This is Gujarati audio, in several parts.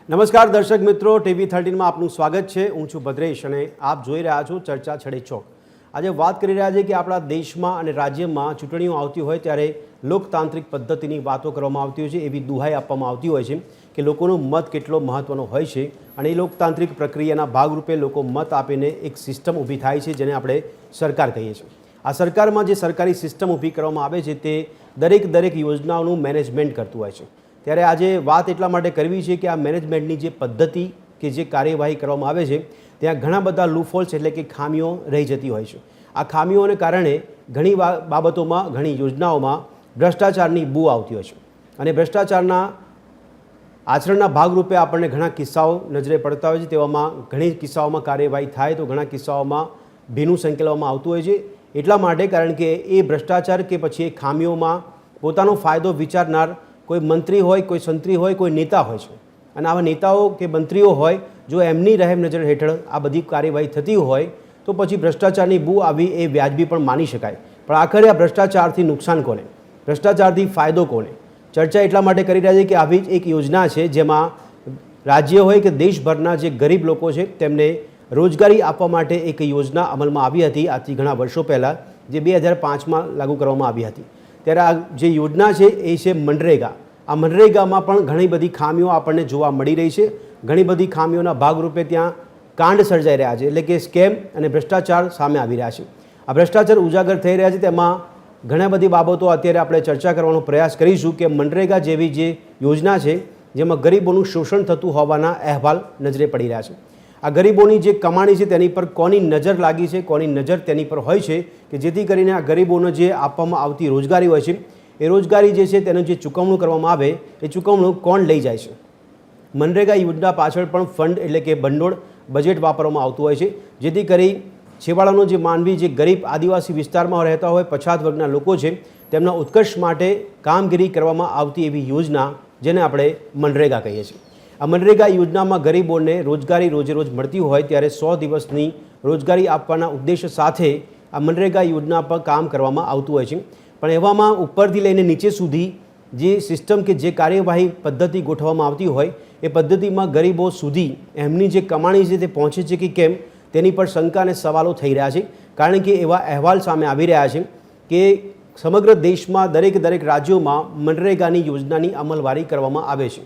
નમસ્કાર દર્શક મિત્રો, TV13 માં આપનું સ્વાગત છે। હું છું ભદ્રેશ અને આપ જોઈ રહ્યા છો ચર્ચા છડે ચોક। આજે વાત કરી રહ્યા છે કે આપણા દેશમાં અને રાજ્યમાં ચૂંટણીઓ આવતી હોય ત્યારે લોકતાંત્રિક પદ્ધતિની વાતો કરવામાં આવતી હોય છે, એવી દુહાઈ આપવામાં આવતી હોય છે કે લોકોનો મત કેટલો મહત્વનો હોય છે અને એ લોકતાંત્રિક પ્રક્રિયાના ભાગરૂપે લોકો મત આપીને એક સિસ્ટમ ઊભી થાય છે જેને આપણે સરકાર કહીએ છીએ। આ સરકારમાં જે સરકારી સિસ્ટમ ઊભી કરવામાં આવે છે તે દરેક યોજનાઓનું મેનેજમેન્ટ કરતું હોય છે। ત્યારે આજે વાત એટલા માટે કરવી છે કે આ મેનેજમેન્ટની જે પદ્ધતિ કે જે કાર્યવાહી કરવામાં આવે છે ત્યાં ઘણા બધા લૂફહોલ્સ એટલે કે ખામીઓ રહી જતી હોય છે। આ ખામીઓને કારણે ઘણી બાબતોમાં ઘણી યોજનાઓમાં ભ્રષ્ટાચારની બૂ આવતી હોય છે અને ભ્રષ્ટાચારના આચરણના ભાગરૂપે આપણને ઘણા કિસ્સાઓ નજરે પડતા હોય છે। તેવામાં ઘણી કિસ્સાઓમાં કાર્યવાહી થાય તો ઘણા કિસ્સાઓમાં ભીનું સંકેલવામાં આવતું હોય છે। એટલા માટે કારણ કે એ ભ્રષ્ટાચાર કે પછી એ ખામીઓમાં પોતાનો ફાયદો વિચારનાર કોઈ મંત્રી હોય, કોઈ સંત્રી હોય, કોઈ નેતા હોય છે અને આવા નેતાઓ કે મંત્રીઓ હોય જો એમની રહેમ નજર હેઠળ આ બધી કાર્યવાહી થતી હોય તો પછી ભ્રષ્ટાચારની બૂ આવી એ વ્યાજબી પણ માની શકાય। પણ આખરે આ ભ્રષ્ટાચારથી નુકસાન કોને, ભ્રષ્ટાચારથી ફાયદો કોને? ચર્ચા એટલા માટે કરી રહ્યા છે કે આવી જ એક યોજના છે જેમાં રાજ્ય હોય કે દેશભરના જે ગરીબ લોકો છે તેમને રોજગારી આપવા માટે એક યોજના અમલમાં આવી હતી આજથી ઘણા વર્ષો પહેલાં, જે 2005માં લાગુ કરવામાં આવી હતી। ત્યારે આ જે યોજના છે એ છે મનરેગા। આ મનરેગામાં પણ ઘણી બધી ખામીઓ આપણને જોવા મળી રહી છે। ઘણી બધી ખામીઓના ભાગરૂપે ત્યાં કાંડ સર્જાઈ રહ્યા છે, એટલે કે સ્કેમ અને ભ્રષ્ટાચાર સામે આવી રહ્યા છે। આ ભ્રષ્ટાચાર ઉજાગર થઈ રહ્યા છે તેમાં ઘણા બધી બાબતો અત્યારે આપણે ચર્ચા કરવાનો પ્રયાસ કરીશું કે મનરેગા જેવી જે યોજના છે જેમાં ગરીબોનું શોષણ થતું હોવાના અહેવાલ નજરે પડી રહ્યા છે। આ ગરીબોની જે કમાણી છે તેની પર કોની નજર લાગી છે, કોની નજર તેની પર હોય છે કે જેથી કરીને આ ગરીબોને જે આપવામાં આવતી રોજગારી હોય છે એ રોજગારી જે છે તેનું જે ચૂકવણું કરવામાં આવે એ ચૂકવણું કોણ લઈ જાય છે? મનરેગા યોજના પાછળ પણ ફંડ એટલે કે ભંડોળ બજેટ વાપરવામાં આવતું હોય છે જેથી કરી છેવાડાનો જે માનવી, જે ગરીબ આદિવાસી વિસ્તારમાં રહેતા હોય, પછાત વર્ગના લોકો છે તેમના ઉત્કર્ષ માટે કામગીરી કરવામાં આવતી એવી યોજના જેને આપણે મનરેગા કહીએ છીએ। આ મનરેગા યોજનામાં ગરીબોને રોજગારી રોજે રોજ મળતી હોય ત્યારે 100 દિવસની રોજગારી આપવાના ઉદ્દેશ્ય સાથે આ મનરેગા યોજના પર કામ કરવામાં આવતું હોય છે। પણ એવામાં ઉપરથી લઈને નીચે સુધી જે સિસ્ટમ કે જે કાર્યવાહી પદ્ધતિ ગોઠવવામાં આવતી હોય એ પદ્ધતિમાં ગરીબો સુધી એમની જે કમાણી છે તે પહોંચે છે કે કેમ તેની પર શંકા અને સવાલો થઈ રહ્યા છે। કારણ કે એવા અહેવાલ સામે આવી રહ્યા છે કે સમગ્ર દેશમાં દરેક રાજ્યોમાં મનરેગાની યોજનાની અમલવારી કરવામાં આવે છે,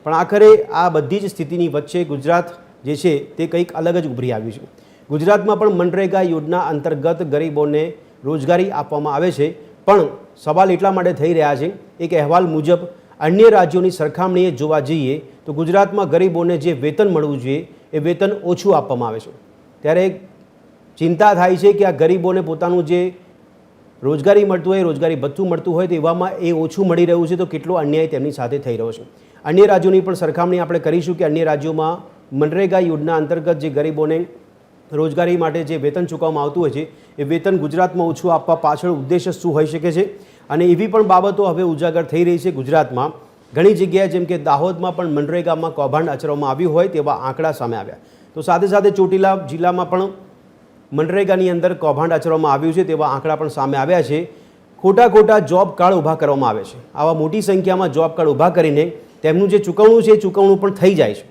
પણ આખરે આ બધી જ સ્થિતિની વચ્ચે ગુજરાત જે છે તે કંઈક અલગ જ ઉભરી આવ્યું છે। ગુજરાતમાં પણ મનરેગા યોજના અંતર્ગત ગરીબોને રોજગારી આપવામાં આવે છે, પણ સવાલ એટલા માટે થઈ રહ્યા છે એક અહેવાલ મુજબ અન્ય રાજ્યોની સરખામણીએ જોવા જઈએ તો ગુજરાતમાં ગરીબોને જે વેતન મળવું જોઈએ એ વેતન ઓછું આપવામાં આવે છે। ત્યારે ચિંતા થાય છે કે આ ગરીબોને પોતાનું જે રોજગારી મળતું હોય, રોજગારી ભથ્થું મળતું હોય તો એવામાં એ ઓછું મળી રહ્યું છે તો કેટલો અન્યાય તેમની સાથે થઈ રહ્યો છે। અન્ય રાજ્યોની પણ સરખામણી આપણે કરીશું કે અન્ય રાજ્યોમાં મનરેગા યોજના અંતર્ગત જે ગરીબોને રોજગારી માટે જે વેતન ચૂકવવામાં આવતું હોય છે એ વેતન ગુજરાતમાં ઓછું આપવા પાછળ ઉદ્દેશ્ય શું હોઈ શકે છે? અને એવી પણ બાબતો હવે ઉજાગર થઈ રહી છે ગુજરાતમાં ઘણી જગ્યાએ, જેમ કે દાહોદમાં પણ મનરેગામાં કૌભાંડ આચરવામાં આવ્યું હોય તેવા આંકડા સામે આવ્યા। તો સાથે સાથે ચોટીલા જિલ્લામાં પણ મનરેગાની અંદર કૌભાંડ આચરવામાં આવ્યું છે તેવા આંકડા પણ સામે આવ્યા છે। ખોટા જોબ કાર્ડ ઊભા કરવામાં આવે છે। આવા મોટી સંખ્યામાં જોબ કાર્ડ ઊભા કરીને તેમનું જે ચૂકવણું છે એ ચૂકવણું પણ થઈ જાય છે।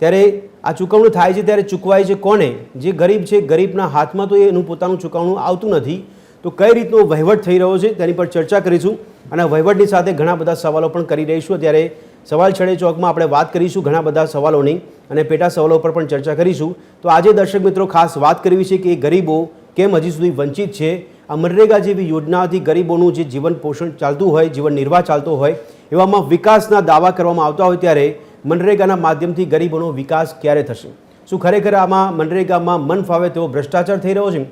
ત્યારે આ ચૂકવણું થાય છે ત્યારે ચૂકવાય છે કોને? જે ગરીબ છે, ગરીબના હાથમાં તો એનું પોતાનું ચૂકવણું આવતું નથી। તો કઈ રીતનો વહીવટ થઈ રહ્યો છે તેની પર ચર્ચા કરીશું અને વહીવટની સાથે ઘણા બધા સવાલો પણ કરી રહીશું। ત્યારે સવાલ છડે ચોકમાં આપણે વાત કરીશું ઘણા બધા સવાલોની અને પેટા સવાલો પર પણ ચર્ચા કરીશું। તો આજે દર્શક મિત્રો ખાસ વાત કરવી છે કે ગરીબો કેમ હજી સુધી વંચિત છે? આ મનરેગા જેવી યોજનાથી ગરીબોનું જે જીવન પોષણ ચાલતું હોય, જીવન નિર્વાહ ચાલતો હોય, એવામાં વિકાસના દાવા કરવામાં આવતા હોય ત્યારે મનરેગાના માધ્યમથી ગરીબોનો વિકાસ ક્યારે થશે? શું ખરેખર આમાં મનરેગામાં મન ફાવે તેવો ભ્રષ્ટાચાર થઈ રહ્યો છે?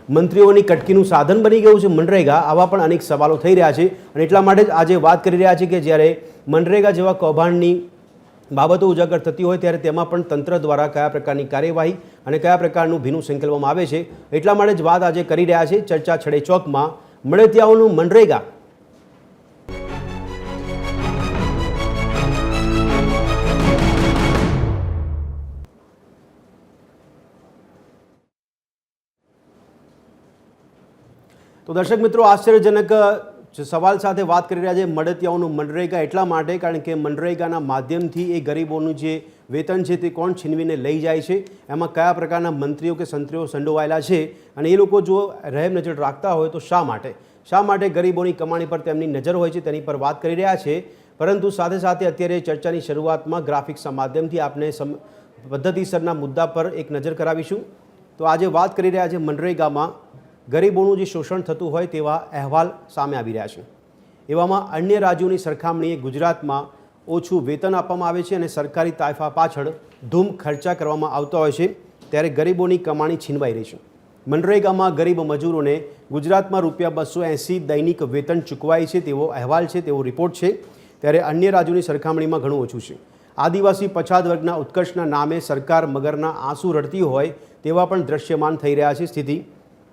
મંત્રીઓની કટકીનું સાધન બની ગયું છે મનરેગા? આવા પણ અનેક સવાલો થઈ રહ્યા છે અને એટલા માટે જ આજે વાત કરી રહ્યા છે કે જ્યારે મનરેગા જેવા કૌભાંડની બાબતો ઉજાગર થતી હોય ત્યારે તેમાં પણ તંત્ર દ્વારા કયા પ્રકારની કાર્યવાહી અને કયા પ્રકારનું ભીનું સંકેલવામાં આવે છે એટલા માટે જ વાત આજે કરી રહ્યા છે ચર્ચા છડે ચોકમાં। મળતિયાઓનું મનરેગા। તો દર્શક મિત્રો, આશ્ચર્યજનક જે સવાલ સાથે વાત કરી રહ્યા છે મળતિયાઓનું મનરેગા એટલા માટે કારણ કે મનરેગાના માધ્યમથી એ ગરીબોનું જે વેતન છે તે કોણ છીનવીને લઈ જાય છે, એમાં કયા પ્રકારના મંત્રીઓ કે સંત્રીઓ સંડોવાયેલા છે અને એ લોકો જો રહેમ નજર રાખતા હોય તો શા માટે ગરીબોની કમાણી પર તેમની નજર હોય છે તેની પર વાત કરી રહ્યા છે। પરંતુ સાથે સાથે અત્યારે ચર્ચાની શરૂઆતમાં ગ્રાફિક્સના માધ્યમથી આપણે પદ્ધતિસરના મુદ્દા પર એક નજર કરાવીશું। તો આજે વાત કરી રહ્યા છે મનરેગામાં ગરીબોનું જે શોષણ થતું હોય તેવા અહેવાલ સામે આવી રહ્યા છે। એવામાં અન્ય રાજ્યોની સરખામણીએ ગુજરાતમાં ઓછું વેતન આપવામાં આવે છે અને સરકારી તાયફા પાછળ ધૂમ ખર્ચા કરવામાં આવતા હોય છે, ત્યારે ગરીબોની કમાણી છીનવાઈ રહી છે। મનરેગામાં ગરીબ મજૂરોને ગુજરાતમાં ₹280 દૈનિક વેતન ચૂકવાય છે તેવો અહેવાલ છે, તેવો રિપોર્ટ છે, ત્યારે અન્ય રાજ્યોની સરખામણીમાં ઘણું ઓછું છે। આદિવાસી પછાત વર્ગના ઉત્કર્ષના નામે સરકાર મગરના આંસુ રડતી હોય તેવા પણ દ્રશ્યમાન થઈ રહ્યા છે સ્થિતિ।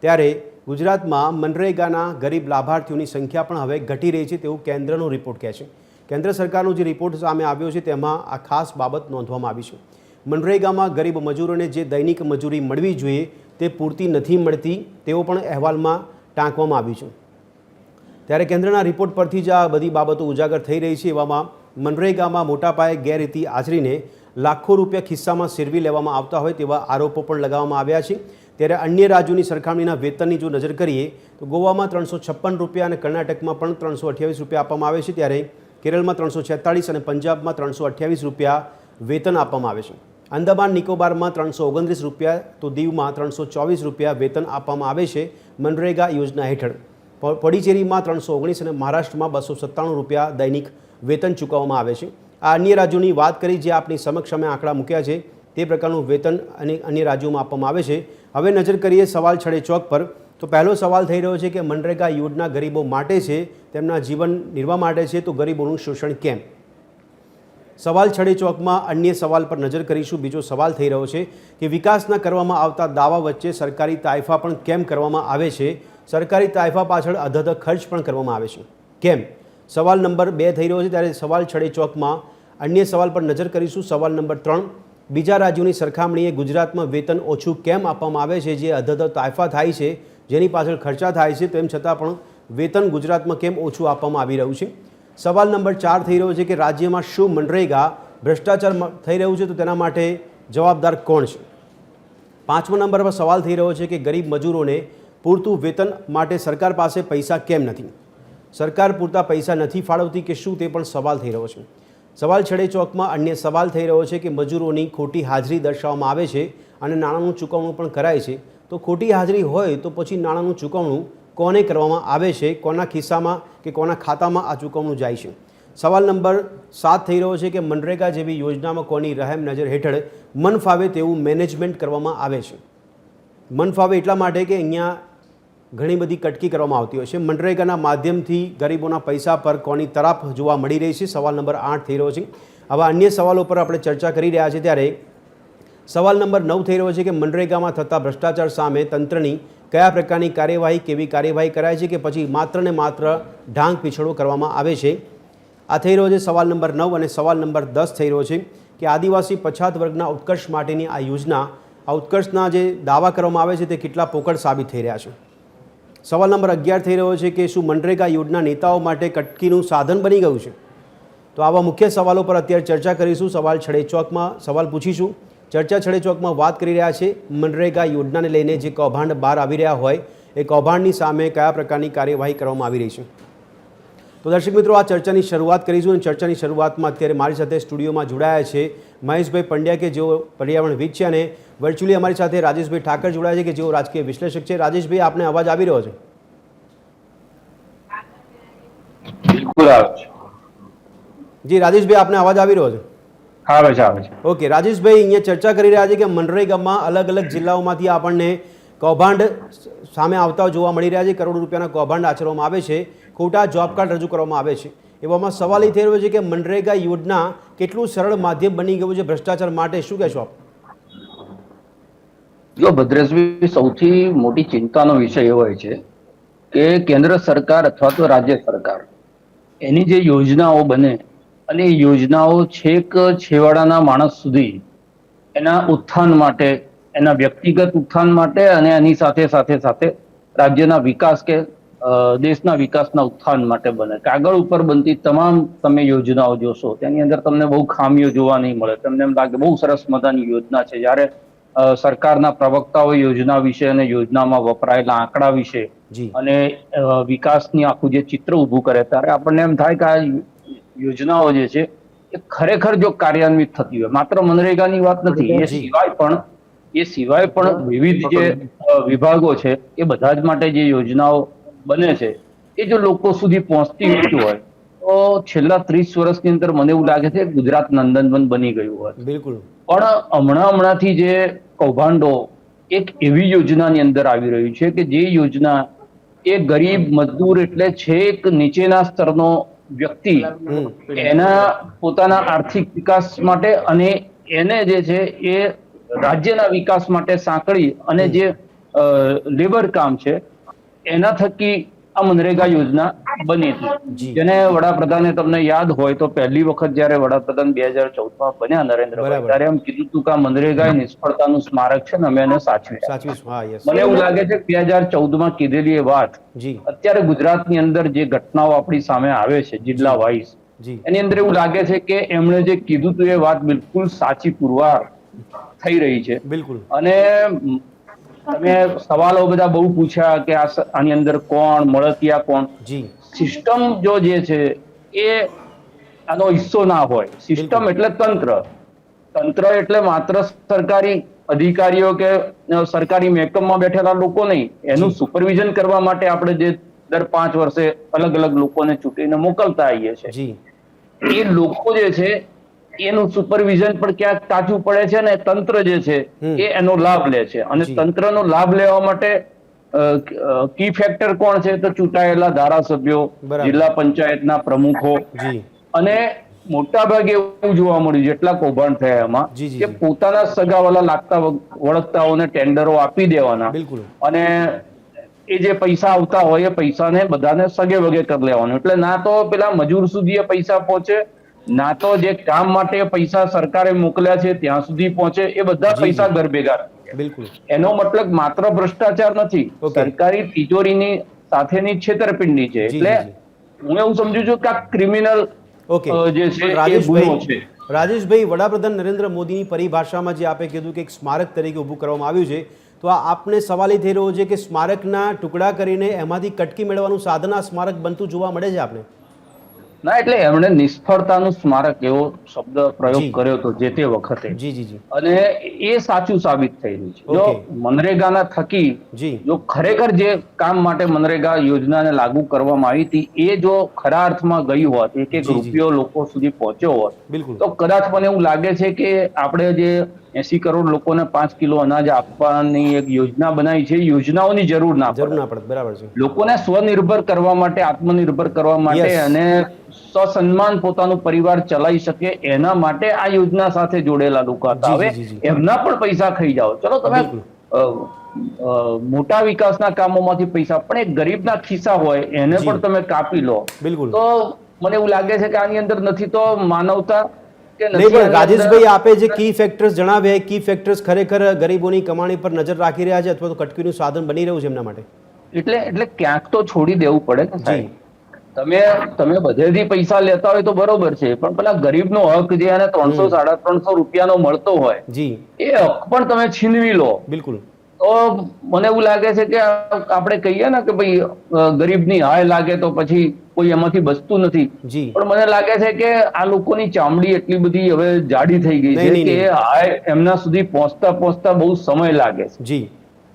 ત્યારે ગુજરાતમાં મનરેગાના ગરીબ લાભાર્થીઓની સંખ્યા પણ હવે ઘટી રહી છે તેવું કેન્દ્રનો રિપોર્ટ કહે છે। કેન્દ્ર સરકારનો જે રિપોર્ટ સામે આવ્યો છે તેમાં આ ખાસ બાબત નોંધવામાં આવી છે। મનરેગામાં ગરીબ મજૂરોને જે દૈનિક મજૂરી મળવી જોઈએ તે પૂરતી નથી મળતી તેવો પણ અહેવાલમાં ટાંકવામાં આવ્યું છે। ત્યારે કેન્દ્રના રિપોર્ટ પરથી જ આ બધી બાબતો ઉજાગર થઈ રહી છે। એવામાં મનરેગામાં મોટા પાયે ગેરરીતિ આચરીને લાખો રૂપિયા ખિસ્સામાં સેરવી લેવામાં આવતા હોય તેવા આરોપો પણ લગાવવામાં આવ્યા છે। ત્યારે અન્ય રાજ્યોની સરખામણીના વેતનની જો નજર કરીએ તો ગોવામાં ₹356 અને કર્ણાટકમાં પણ ₹328 આપવામાં આવે છે, ત્યારે કેરળમાં ₹346 અને પંજાબમાં ₹328 વેતન આપવામાં આવે છે। અંદમાન નિકોબારમાં ₹329 તો દીવમાં ₹324 વેતન આપવામાં આવે છે મનરેગા યોજના હેઠળ। પોડિચેરીમાં ₹319 અને મહારાષ્ટ્રમાં ₹297 દૈનિક વેતન ચૂકવવામાં આવે છે। આ અન્ય રાજ્યોની વાત કરી જે આપણી સમક્ષ અમે આંકડા મૂક્યા છે તે પ્રકારનું વેતન અને અન્ય રાજ્યોમાં આપવામાં આવે છે। હવે નજર કરીએ સવાલ છડે ચોક પર, તો પહેલો સવાલ થઈ રહ્યો છે કે મનરેગા યોજના ગરીબો માટે છે, તેમના જીવન નિર્વાહ માટે છે, તો ગરીબોનું શોષણ કેમ? સવાલ છડે ચોકમાં અન્ય સવાલ પર નજર કરીશું। બીજો સવાલ થઈ રહ્યો છે કે વિકાસના કરવામાં આવતા દાવા વચ્ચે સરકારી તાયફા પણ કેમ કરવામાં આવે છે? સરકારી તાયફા પાછળ અધધ ખર્ચ પણ કરવામાં આવે છે, કેમ? સવાલ નંબર 2 થઈ રહ્યો છે। ત્યારે સવાલ છડે ચોકમાં અન્ય સવાલ પર નજર કરીશું। સવાલ નંબર 3, બીજા રાજ્યોની સરખામણીએ ગુજરાતમાં વેતન ઓછું કેમ આપવામાં આવે છે? જે અધધ તાયફા થાય છે, જેની પાછળ ખર્ચા થાય છે, તેમ છતાં પણ વેતન ગુજરાતમાં કેમ ઓછું આપવામાં આવી રહ્યું છે? સવાલ નંબર 4 થઈ રહ્યો છે કે રાજ્યમાં શું મનરેગા ભ્રષ્ટાચાર થઈ રહ્યું છે, તો તેના માટે જવાબદાર કોણ છે? 5મા નંબર પર સવાલ થઈ રહ્યો છે કે ગરીબ મજૂરોને પૂરતું વેતન માટે સરકાર પાસે પૈસા કેમ નથી? સરકાર પૂરતા પૈસા નથી ફાળવતી કે શું, તે પણ સવાલ થઈ રહ્યો છે। સવાલ છડે ચોકમાં અન્ય સવાલ થઈ રહ્યો છે કે મજૂરોની ખોટી હાજરી દર્શાવવામાં આવે છે અને નાણાંનું ચૂકવણું પણ કરાય છે, તો ખોટી હાજરી હોય તો પછી નાણાંનું ચૂકવણું કોને કરવામાં આવે છે? કોના ખિસ્સામાં કે કોના ખાતામાં આ ચૂકવણું જાય છે? સવાલ નંબર 7 થઈ રહ્યો છે કે મનરેગા જેવી યોજનામાં કોની રહેમ નજર હેઠળ મન ફાવે તેવું મેનેજમેન્ટ કરવામાં આવે છે? મન ફાવે એટલા માટે કે અહીંયા ઘણી બધી કટકી કરવામાં આવતી હોય છે। મનરેગાના માધ્યમથી ગરીબોના પૈસા પર કોની તરાપ જોવા મળી રહી છે? સવાલ નંબર 8 થઈ રહ્યો છે। આવા અન્ય સવાલો પર આપણે ચર્ચા કરી રહ્યા છીએ। ત્યારે સવાલ નંબર 9 થઈ રહ્યો છે કે મનરેગામાં થતા ભ્રષ્ટાચાર સામે તંત્રની કયા પ્રકારની કાર્યવાહી, કેવી કાર્યવાહી કરાય છે કે પછી માત્ર ને માત્ર ઢાંગ પીછળો કરવામાં આવે છે? આ થઈ રહ્યો છે સવાલ નંબર 9। અને સવાલ નંબર 10 થઈ રહ્યો છે કે આદિવાસી પછાત વર્ગના ઉત્કર્ષ માટેની આ યોજના, આ ઉત્કર્ષના જે દાવા કરવામાં આવે છે તે કેટલા પોકળ સાબિત થઈ રહ્યા છે? સવાલ નંબર 11 થઈ રહ્યો છે કે શું મનરેગા યોજના નેતાઓ માટે કટકીનું સાધન બની ગયું છે? તો આવા મુખ્ય સવાલો પર અત્યારે ચર્ચા કરીશું। સવાલ છડે ચોકમાં સવાલ પૂછીશું। ચર્ચા છડે ચોકમાં વાત કરી રહ્યા છે મનરેગા યોજનાને લઈને જે કૌભાંડ બહાર આવી રહ્યા હોય એ કૌભાંડની સામે કયા પ્રકારની કાર્યવાહી કરવામાં આવી રહી છે? તો દર્શક મિત્રો, આ ચર્ચાની શરૂઆત કરીશું અને ચર્ચાની શરૂઆતમાં અત્યારે મારી સાથે સ્ટુડિયોમાં જોડાયા છે મહેશભાઈ પંડ્યા કે જેઓ પર્યાવરણવિદ છે, અને વર્ચ્યુઅલી અમારી સાથે રાજેશભાઈ ઠાકર જોડાયા છે કે જેઓ રાજકીય વિશ્લેષક છે। રાજેશભાઈ, આપને અવાજ આવી રહ્યો છે? બિલકુલ આવે છે જી રાજેશભાઈ, આપને અવાજ આવી રહ્યો છે? આવે છે, આવે છે। ઓકે રાજેશભાઈ, અહીંયા ચર્ચા કરી રહ્યા છે કે મનરેગામાં અલગ અલગ જિલ્લાઓમાંથી આપણને કૌભાંડ સામે આવતા જોવા મળી રહ્યા છે। કરોડો રૂપિયાના કૌભાંડ આચરવામાં આવે છે, ખોટા જોબ કાર્ડ રજૂ કરવામાં આવે છે। એવામાં સવાલ એ થઈ રહ્યો છે કે મનરેગા યોજના કેટલું સરળ માધ્યમ બની ગયું છે ભ્રષ્ટાચાર માટે? શું કહેશો આપ? જો ભદ્રેશભાઈ, સૌથી મોટી ચિંતાનો વિષય એવો હોય છે કે કેન્દ્ર સરકાર અથવા તો રાજ્ય સરકાર એની જે યોજનાઓ બને અને એ યોજનાઓ છેક છેવાડાના માણસ સુધી એના ઉત્થાન માટે, એના વ્યક્તિગત ઉત્થાન માટે અને એની સાથે સાથે સાથે રાજ્યના વિકાસ કે દેશના વિકાસના ઉત્થાન માટે બને. કાગળ ઉપર બનતી તમામ તમે યોજનાઓ જોશો તેની અંદર તમને બહુ ખામીઓ જોવા નહીં મળે. તમને એમ લાગે બહુ સરસ મજાની યોજના છે. જ્યારે સરકારના પ્રવક્તાઓ યોજના વિશે અને યોજનામાં વપરાયેલા આંકડા વિશે અને વિકાસની આખું જે ચિત્ર ઊભું કરે ત્યારે આપણને એમ થાય કે આ યોજનાઓ જે છે એ ખરેખર જો કાર્યાન્વિત થતી હોય, માત્ર મનરેગાની વાત નથી, એ સિવાય પણ વિવિધ જે વિભાગો છે એ બધા જ માટે જે યોજનાઓ બને છે એ જો લોકો સુધી પહોંચતી હોય તો છેલ્લા 30 વર્ષની અંદર મને એવું લાગે છે ગુજરાત નંદનવન બની ગયું હોય. બિલકુલ. પણ હમણાંથી જે કૌભાંડો એક એવી યોજનાની અંદર આવી રહ્યું છે કે જે યોજના એ ગરીબ મજદૂર એટલે છેક નીચેના સ્તરનો વ્યક્તિ એના પોતાના આર્થિક વિકાસ માટે અને એને જે છે એ રાજ્યના વિકાસ માટે સાંકળી અને જે લેબર કામ છે એના થકી આ મનરેગા યોજના બની હતી, જેને વડાપ્રધાને તમને યાદ હોય તો પહેલી વખત જયારે વડાપ્રધાન 2014માં બન્યા નરેન્દ્રભાઈ, ત્યારે એમ કીધું હતું કે આ મનરેગા એ નિષ્ફળતાનું સ્મારક છે ને અમે એને સાચવીશું. મને એવું લાગે છે કે 2014માં કીધેલી એ વાત અત્યારે ગુજરાતની અંદર જે ઘટનાઓ આપણી સામે આવે છે જિલ્લા વાઇઝ, એની અંદર એવું લાગે છે કે એમણે જે કીધું હતું એ વાત બિલકુલ સાચી પુરવાર થઈ રહી છે. બિલકુલ. અને તમે સવાલો બધા બહુ પૂછ્યા કે આની અંદર કોણ મળતિયા કોણ, સિસ્ટમ જો જે છે એ આનો હિસ્સો ના હોય. સિસ્ટમ એટલે તંત્ર એટલે માત્ર સરકારી અધિકારીઓ કે સરકારી મહેકમમાં બેઠેલા લોકો નહીં, એનું સુપરવિઝન કરવા માટે આપણે જે દર 5 વર્ષે અલગ અલગ લોકોને ચૂંટીને મોકલતા આવીએ છીએ, એ લોકો જે છે એનું સુપરવિઝન પણ ક્યાંક કાચું પડે છે ને તંત્ર જે છે એ એનો લાભ લે છે. અને તંત્રનો લાભ લેવા માટે કી ફેક્ટર કોણ છે તો ચૂંટાયેલા ધારાસભ્યો, જિલ્લા પંચાયતના પ્રમુખો. અને મોટા ભાગે એવું જોવા મળ્યું જેટલા કૌભાંડ થયા એમાં કે પોતાના સગાવાલા લાગતા વળગતાઓને ટેન્ડરો આપી દેવાના અને એ જે પૈસા આવતા હોય એ પૈસાને બધાને સગે વગે કરી લેવાનું. એટલે ના તો પેલા મજૂર સુધી એ પૈસા પહોંચે, ના તો જે કામ માટે પૈસા સરકારે મોકલ્યા છે ત્યાં સુધી પહોંચે, એ બધા પૈસા ઘર ભેગા. બિલકુલ. એનો મતલબ માત્ર ભ્રષ્ટાચાર નથી, સરકારી તિજોરીની સાથેની છેતરપિંડી છે. એટલે હું એવું સમજુ છું કે આ ક્રિમિનલ જે છે એ ગુનો છે. રાજેશભાઈ, વડાપ્રધાન નરેન્દ્ર મોદીની પરિભાષામાં જે આપે કીધું કે એક સ્મારક તરીકે ઊભું કરવામાં આવ્યું છે, તો આ આપને સવાલ એ થઈ રહ્યો છે કે સ્મારકના ટુકડા કરીને એમાંથી કટકી મેળવવાનું સાધન આ સ્મારક બનતું જોવા મળે છે આપને? ના, એટલે એમણે નિષ્ફળતાનું સ્મારક એવો શબ્દ પ્રયોગ કર્યો હતો જે તે વખતે, અને એ સાચું સાબિત થઈ રહ્યું છે. જો મનરેગાના થકી જો ખરેખર જે કામ માટે મનરેગા યોજનાને લાગુ કરવામાં આવી હતી એ જો ખરા અર્થમાં ગઈ હોત, એક એક રૂપિયો લોકો સુધી પહોંચ્યો હોત, તો કદાચ મને એવું લાગે છે કે આપણે જે 80 કરોડ લોકોને 5 કિલો અનાજ આપવાની એક યોજના બનાવી છે, યોજનાઓની જરૂર ના પડે. બરાબર છે. લોકોને સ્વનિર્ભર કરવા માટે, આત્મનિર્ભર કરવા માટે અને સસન્માન પોતાનું પરિવાર ચલાવી શકે એના માટે આ યોજના સાથે જોડેલા લોકો હતા. હવે એમના પણ પૈસા ખાઈ જાઓ, ચલો તમે મોટા વિકાસના કામોમાંથી પૈસા, પણ એક ગરીબના ખિસ્સા હોય એને પણ તમે કાપી લો, તો મને એવું લાગે છે કે આની અંદર નથી તો માનવતા. રાજેશભાઈ, આપે જે કી ફેક્ટર્સ જણાવ્યા, કી ફેક્ટર્સ ખરેખર ગરીબોની કમાણી પર નજર રાખી રહ્યા છે અથવા તો કટકીનું સાધન બની રહ્યું છે એમના માટે? એટલે ક્યાંક તો છોડી દેવું પડે ને સાહેબ. તમે બધેથી પૈસા લેતા હોય તો બરોબર છે, પણ પેલા ગરીબનો હક જે એને 300-350 રૂપિયાનો મળતો હોય એ હક પણ તમે છીનવી લો. બિલકુલ. તો મને એવું લાગે છે કે આપણે કહીએ ને કે ભાઈ ગરીબની હાય લાગે તો પછી કોઈ એમાંથી બચતું નથી, પણ મને લાગે છે કે આ લોકોની ચામડી એટલી બધી હવે જાડી થઈ ગઈ છે કે હાય એમના સુધી પહોંચતા બહુ સમય લાગે છે.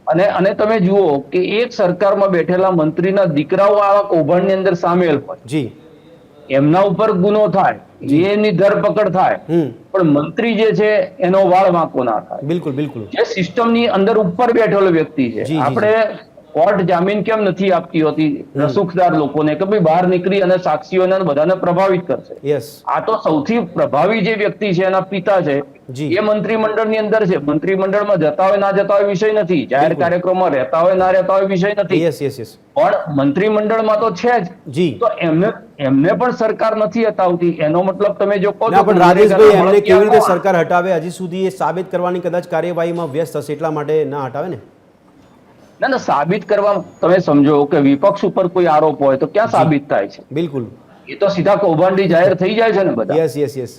અને તમે જુઓ કે એક સરકારમાં બેઠેલા મંત્રીના દીકરાઓ આવા કૌભાંડની અંદર સામેલ હોય, એમના ઉપર ગુનો થાય, એની ધરપકડ થાય, પણ મંત્રી જે છે એનો વાળ વાંકો ના થાય. બિલકુલ બિલકુલ. જે સિસ્ટમની અંદર ઉપર બેઠેલો વ્યક્તિ છે, આપણે કોર્ટ જામીન કેમ નથી આપતી હોતી રસૂખદાર લોકોને કે ભાઈ બહાર નીકળી અને સાક્ષીઓને બધાને પ્રભાવિત કરશે? આ તો સૌથી પ્રભાવી જે વ્યક્તિ છે એના પિતા છે, એ મંત્રીમંડળની અંદર છે. મંત્રીમંડળમાં જતા હોય ના જતા હોય વિષય નથી, જાહેર કાર્યક્રમમાં રહેતા હોય ના રહેતા હોય વિષય નથી, પણ મંત્રીમંડળમાં તો છે જ. તો એમને પણ સરકાર નથી હટાવતી. એનો મતલબ તમે જો કહો પણ રાજેશભાઈ, એમને કેવી રીતે સરકાર હટાવે હજી સુધી એ સાબિત કરવાની કદાચ કાર્યવાહીમાં વ્યસ્ત હશે એટલા માટે ના હટાવે ને? ના ના, સાબિત કરવા તમે સમજો કે વિપક્ષ ઉપર કોઈ આરોપ હોય તો ક્યાં સાબિત થાય છે? બિલકુલ. એ તો સીધા કૌભાંડી જાહેર થઈ જાય છે ને બધા. Yes yes yes.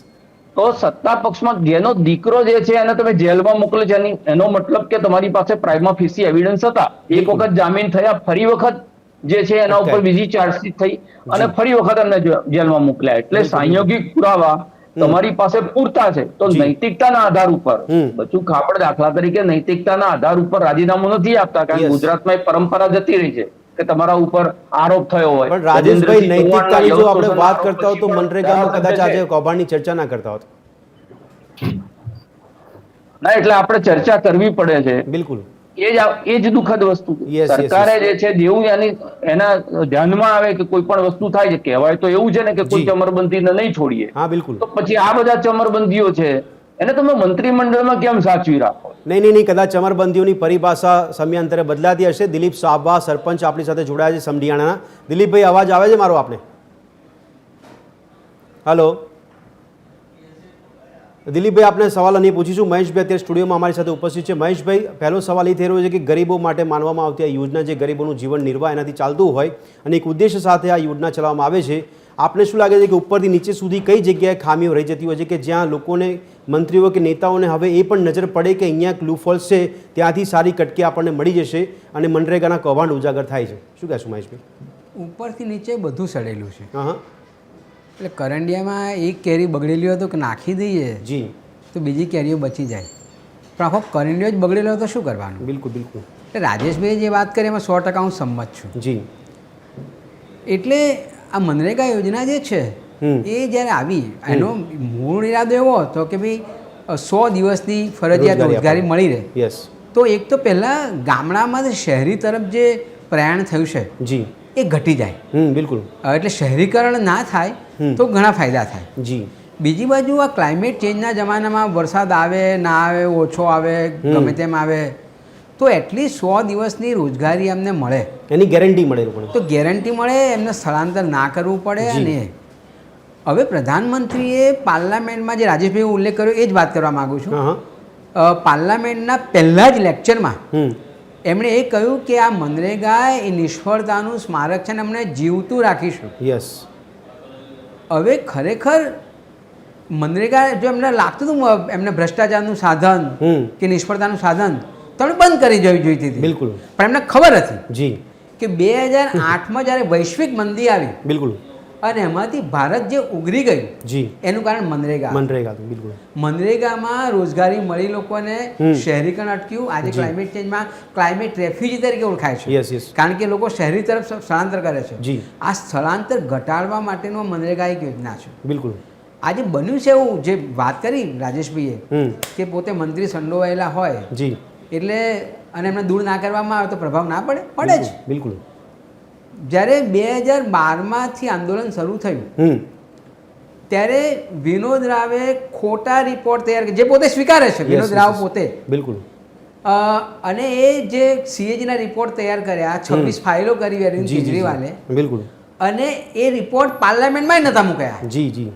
તો સત્તા પક્ષમાં જેનો દીકરો જે છે એને તમે જેલમાં મોકલે છે, એનો મતલબ કે તમારી પાસે પ્રાઇમા ફેસી એવિડન્સ હતા. એક બિલકુલ. વખત જામીન થયા, ફરી વખત જે છે એના ઉપર અટકાય. બીજી ચાર્જશીટ થઈ અને ફરી વખત એમને જેલમાં મોકલ્યા. એટલે બિલકુલ, સાંયોગિક પુરાવા તમારી પાસે પૂરતા છે. તો જી. નૈતિકતાના આધાર ઉપર હમ. બચુ ખાપડ દાખલા તરીકે નૈતિકતાના આધાર ઉપર રાજીનામું નથી આપતા, કારણ Yes. ગુજરાતમાં એ પરંપરા જતી રહી છે કે તમારા ઉપર આરોપ થયો હોય. પણ રાજેશભાઈ, ગજેન્દ્રસિંહ નૈતિકતાની જો આપણે ચૌહાણના વાત આરોપ કરતા હોત તો પછી પણ મનરેગામાં દાવા કદાચ આજે છે. કૌભાંડની ચર્ચા ના કરતા હોત. ના, એટલે આપણે ચર્ચા કરવી પડે છે. બિલકુલ. એ જ દુઃખદ વસ્તુ છે. Yes, yes, સરકારે yes. જે છે જેવું એના ધ્યાનમાં આવે કે કોઈ પણ વસ્તુ થાય છે, કહેવાય તો એવું છે ને કે કોઈ જી. ચમરબંધીને નહીં છોડીએ. હા બિલકુલ. તો પછી આ બધા ચમરબંધીઓ છે એને તમે મંત્રીમંડળમાં કેમ સાચવી રાખો? નહીં નહીં નહીં, કદાચ ચમરબંધીઓની પરિભાષા સમયાંતરે બદલાતી હશે. દિલીપ સાબા સરપંચ આપણી સાથે જોડાયા છે સમઢિયાણાના. દિલીપભાઈ, અવાજ આવે છે મારો આપને? હલો દિલીપભાઈ, આપને સવાલ અહીં પૂછીશું. મહેશભાઈ અત્યારે સ્ટુડિયોમાં અમારી સાથે ઉપસ્થિત છે. મહેશભાઈ, પહેલો સવાલ એ થઈ રહ્યો છે કે ગરીબો માટે માનવામાં આવતી આ યોજના, જે ગરીબોનું જીવન નિર્વાહ એનાથી ચાલતું હોય અને એક ઉદ્દેશ્ય સાથે આ યોજના ચલાવવામાં આવે છે, આપને શું લાગે છે કે ઉપરથી નીચે સુધી કઈ જગ્યાએ ખામીઓ રહી જતી હોય છે કે જ્યાં લોકોને, મંત્રીઓ કે નેતાઓને હવે એ પણ નજર પડે કે અહીંયા લૂફોલ્સ છે, ત્યાંથી સારી કટકી આપણને મળી જશે અને મનરેગાના કૌભાંડ ઉજાગર થાય છે? શું કહેશું મહેશભાઈ? ઉપરથી નીચે બધું સડેલું છે. હા હા, એટલે કરંડિયામાં એક કેરી બગડેલી હોય તો કે નાખી દઈએ જી. તો બીજી કેરીઓ બચી જાય, પણ આખો કરંડિયો જ બગડેલો હોય તો શું કરવાનું? બિલકુલ બિલકુલ. એટલે રાજેશભાઈએ જે વાત કરી એમાં 100% હું સંમત છું. જી. એટલે આ મનરેગા યોજના જે છે એ જ્યારે આવી, એનો મૂળ ઇરાદો એવો હતો કે ભાઈ 100 દિવસની ફરજિયાત રોજગારી મળી રહે. યસ. તો એક તો પહેલાં ગામડામાં શહેરી તરફ જે પ્રયાણ થયું છે જી. એ ઘટી જાય. બિલકુલ. એટલે શહેરીકરણ ના થાય તો ઘણા ફાયદા થાય. જી. બીજી બાજુ આ ક્લાઇમેટ ચેન્જના જમાનામાં વરસાદ આવે ના આવે, ઓછો આવે, ગમે તેમ આવે, તો એટલીસ્ટ 100 દિવસની રોજગારી એમને મળે, એની ગેરંટી મળે લોકોને. તો ગેરંટી મળે, એમને સ્થળાંતર ના કરવું પડે. અને હવે પ્રધાનમંત્રીએ પાર્લામેન્ટમાં જે રાજેશભાઈએ ઉલ્લેખ કર્યો એ જ વાત કરવા માગું છું. પાર્લામેન્ટના પહેલા જ લેક્ચરમાં એમણે એ કહ્યું કે આ મનરેગા એ નિષ્ફળતાનું સ્મારક છે અને અમને જીવતું રાખીશું. યસ. હવે ખરેખર મનરેગા જો એમને લાગતું હતું એમને ભ્રષ્ટાચારનું સાધન કે નિષ્ફળતાનું સાધન, તો એમણે બંધ કરી જવી જોઈતી હતી. બિલકુલ. પણ એમને ખબર હતી જી કે 2008માં જ્યારે વૈશ્વિક મંદી આવી બિલકુલ અને એમાંથી ભારત જે ઉગરી ગયું જી એનું કારણ મનરેગા. મનરેગા બિલકુલ. મનરેગામાં રોજગારી મળી લોકોને, શહેરીકરણ અટક્યું. આજે ક્લાઇમેટ ચેન્જમાં ક્લાઇમેટ રેફ્યુજી તરીકે ઓળખાય છે. Yes yes. કારણ કે લોકો શહેરી તરફ સ્થળાંતર કરે છે. જી. આ સ્થળાંતર ઘટાડવા માટેનો મનરેગા એક યોજના છે. બિલકુલ. આજે બન્યું છે એવું જે વાત કરી રાજેશભાઈએ કે પોતે મંત્રી સંડોવાયેલા હોય જી એટલે અને એમને દૂર ના કરવામાં આવે તો પ્રભાવ ના પડે? પડે જ. બિલકુલ. જ્યારે 2012માંથી આંદોલન શરૂ થયું ત્યારે વિનોદ રાવે ખોટા રિપોર્ટ તૈયાર કર્યા, જે પોતે સ્વીકારે છે વિનોદ રાવ પોતે. બિલકુલ. અને એ જે સીએજીના રિપોર્ટ તૈયાર કર્યા, 26 ફાઇલો કરી અરવિંદ કેજરીવાલે, બિલકુલ. અને એ રિપોર્ટ પાર્લામેન્ટમાં નહોતા મૂક્યા. જી જી.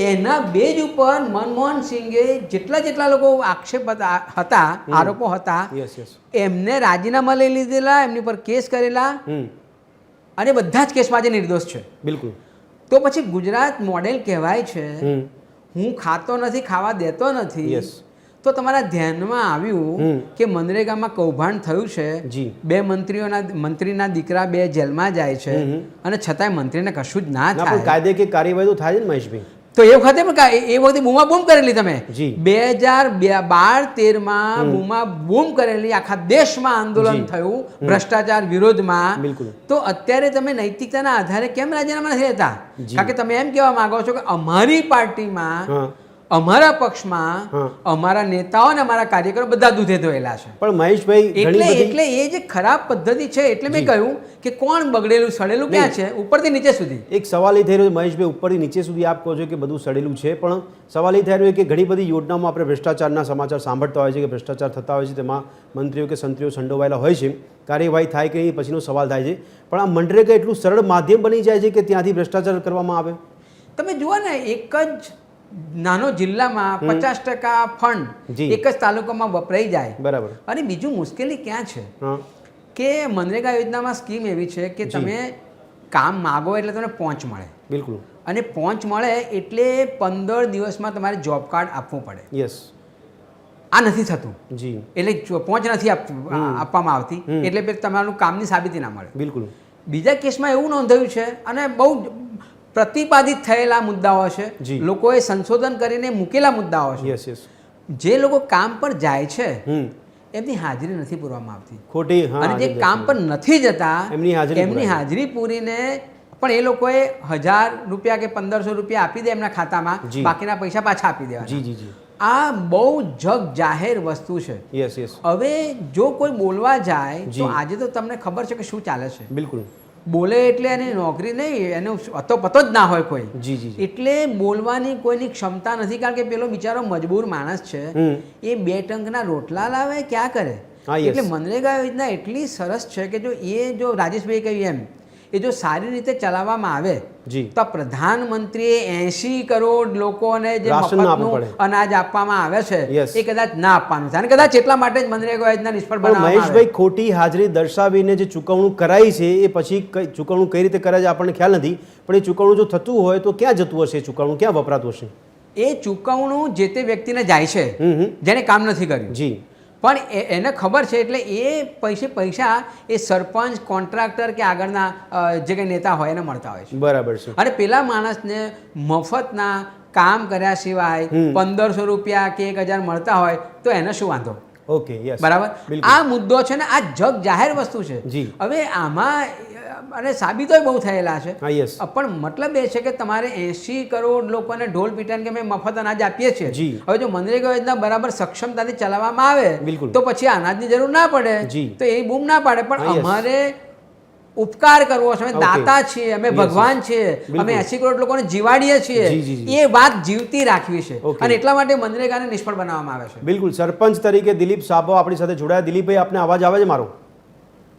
એના બેઝ ઉપર મનમોહન સિંઘે જેટલા લોકો આક્ષેપ હતા, આરોપો હતા, યસ યસ. એમને રાજીનામા લઈ લીધેલા, એમની પર કેસ કરેલા અને બધા જ કેસમાં આજે નિર્દોષ છે. બિલકુલ. તો પછી ગુજરાત મોડેલ કહેવાય છે, હું ખાતો નથી, ખાવા દેતો નથી. યસ. તો તમારા ધ્યાનમાં આવ્યું કે મનરેગામાં કૌભાંડ થયું છે, જી. 2 મંત્રીના દીકરા 2 જેલમાં જાય છે અને છતાંય મંત્રીને કશું જ ના ના પણ થાય. કાયદેકીય કાર્યવાહી તો થાય છે ને મહેશભાઈ? તો એ વખતે પણ એ વખતે બૂમાબૂમ કરેલી તમે. જી. 2012-13માં બૂમાબૂમ કરેલી, આખા દેશમાં આંદોલન થયું ભ્રષ્ટાચાર વિરોધમાં. બિલકુલ. તો અત્યારે તમે નૈતિકતાના આધારે કેમ રાજીનામા નથી લેતા? કારણ કે તમે એમ કહેવા માંગો છો કે અમારી પાર્ટીમાં, અમારા પક્ષમાં અમારા નેતાઓ અને અમારા કાર્યકરો બધા દૂધે ધોયેલા છે. પણ મહેશભાઈ, એટલે એ જે ખરાબ પદ્ધતિ છે, એટલે મેં કહ્યું કે કોણ બગડેલું સડેલું ક્યાં છે, ઉપરથી નીચે સુધી. એક સવાલ એ થઈ રહ્યો છે મહેશભાઈ, ઉપરથી નીચે સુધી આપ કહો છો કે બધું સડેલું છે, પણ સવાલ એ થઈ રહ્યો કે ઘણી બધી યોજનાઓમાં આપણે ભ્રષ્ટાચારના સમાચાર સાંભળતા હોય છે કે ભ્રષ્ટાચાર થતા હોય છે, તેમાં મંત્રીઓ કે સંત્રીઓ સંડોવાયેલા હોય છે, કાર્યવાહી થાય કે નહીં પછીનો સવાલ થાય છે. પણ આ મનરેગા એટલું સરળ માધ્યમ બની જાય છે કે ત્યાંથી ભ્રષ્ટાચાર કરવામાં આવે? તમે જુઓ ને, એક જ નાનો જિલ્લામાં 50% ફંડ એક જ તાલુકામાં વપરાઈ જાય. બરાબર. અને બીજું મુશ્કેલી ક્યાં છે કે મનરેગા યોજનામાં સ્કીમ એવી છે કે તમે કામ માગો એટલે તમને પહોંચ મળે, બિલકુલ, અને પહોંચ મળે એટલે 15 દિવસમાં તમારે જોબ કાર્ડ આપવું પડે. યસ, આ નથી થતું. જી, એટલે પહોંચ નથી આપવામાં આવતી, એટલે પછી તમારું કામની સાબિતી ના મળે. બિલકુલ. બીજા કેસમાં એવું નોંધાયું છે, અને બહુ પ્રતિપાદિત થયેલા મુદ્દાઓ છે, જી. લોકોએ સંશોધન કરીને મૂકેલા મુદ્દાઓ છે. Yes, yes. જે લોકો કામ પર જાય છે હમ, એમની હાજરી નથી પૂરવામાં આવતી, ખોટી, હા, અને જે કામ પર નથી જતા એમની હાજરી પૂરીને પણ એ લોકોએ 1000 રૂપિયા કે 1500 રૂપિયા આપી દે એમના ખાતામાં, જી. બાકીના પૈસા પાછા આપી દેવાના. જી, જી, જી. આ બહુ જગ જાહેર વસ્તુ છે. Yes, yes. હવે જો કોઈ બોલવા જાય જી. તો આજે તો તમને ખબર છે કે શું ચાલે છે. બિલકુલ. બોલે એટલે એની નોકરી નહીં, એનો અતો પતો જ ના હોય કોઈ. જી, જી, જી. એટલે બોલવાની કોઈની ક્ષમતા નથી, કારણ કે પેલો બિચારો મજબૂર માણસ છે, એ 2 ટંકના રોટલા લાવે ક્યાં કરે. હા, yes. એટલે મનરેગા યોજના એટલી સરસ છે કે જો રાજેશભાઈ કહ્યું એમ એ જો સારી રીતે ચલાવવામાં આવે જી, તો પ્રધાનમંત્રીએ 80 કરોડ લોકોને જે રાશન ના આપવું મફતનું પડે. અનાજ આપવામાં આવે છે Yes. એ કદાચ ના આપવાનું છે, અને કદાચ એટલા માટે જ મનરેગા યોજના નિષ્ફળ પણ બનાવવામાં મહેશભાઈ, આવે. ખોટી હાજરી દર્શાવીને જે ચૂકવણું કરાઈ છે એ પછી ચૂકવણું કઈ રીતે કરાય છે આપણને ખ્યાલ નથી, પણ એ ચૂકવણું જો થતું હોય તો ક્યાં જતું હશે? ચૂકવણું ક્યાં વપરાતું હશે? એ ચૂકવણું જે તે વ્યક્તિને જાય છે જેને કામ નથી કર્યું. જી, પણ એને ખબર છે, એટલે એ પૈસા એ સરપંચ, કોન્ટ્રાક્ટર કે આગળના જે કંઈ નેતા હોય એને મળતા હોય છે. બરાબર છે. અને પેલા માણસને મફતના કામ કર્યા સિવાય 1500 રૂપિયા કે 1000 મળતા હોય તો એને શું વાંધો? ઓકે, યસ, બરાબર. બિલકુલ. આ મુદ્દો છે ને, આ જગ જાહેર વસ્તુ છે. જી. હવે આમાં અને સાબિતોય બહુ થયેલા છે. હા, યસ. પણ મતલબ એ છે કે તમારે 80 કરોડ લોકોને ઢોલ પીટાઈને કે અમે મફત અનાજ આપીએ છીએ. જી. હવે જો મનરેગા યોજના બરાબર સક્ષમતાથી ચલાવવામાં આવે બિલકુલ. તો પછી અનાજની જરૂર ના પડે. જી. તો એ બૂમ ના પાડે. પણ હા, yes. અમારે ઉપકાર કરવો છે, અમે Okay. દાતા છીએ, અમે Yes, ભગવાન yes. છીએ, બિલકુલ. અમે 80 કરોડ લોકોને જીવાડીએ છીએ, જી, જી, જી. એ વાત જીવતી રાખવી છે. Okay. અને એટલા માટે મનરેગાને નિષ્ફળ બનાવવામાં આવે છે. બિલકુલ. સરપંચ તરીકે દિલીપ સાબો આપણી સાથે જોડાયા. દિલીપભાઈ, આપને અવાજ આવે છે મારો?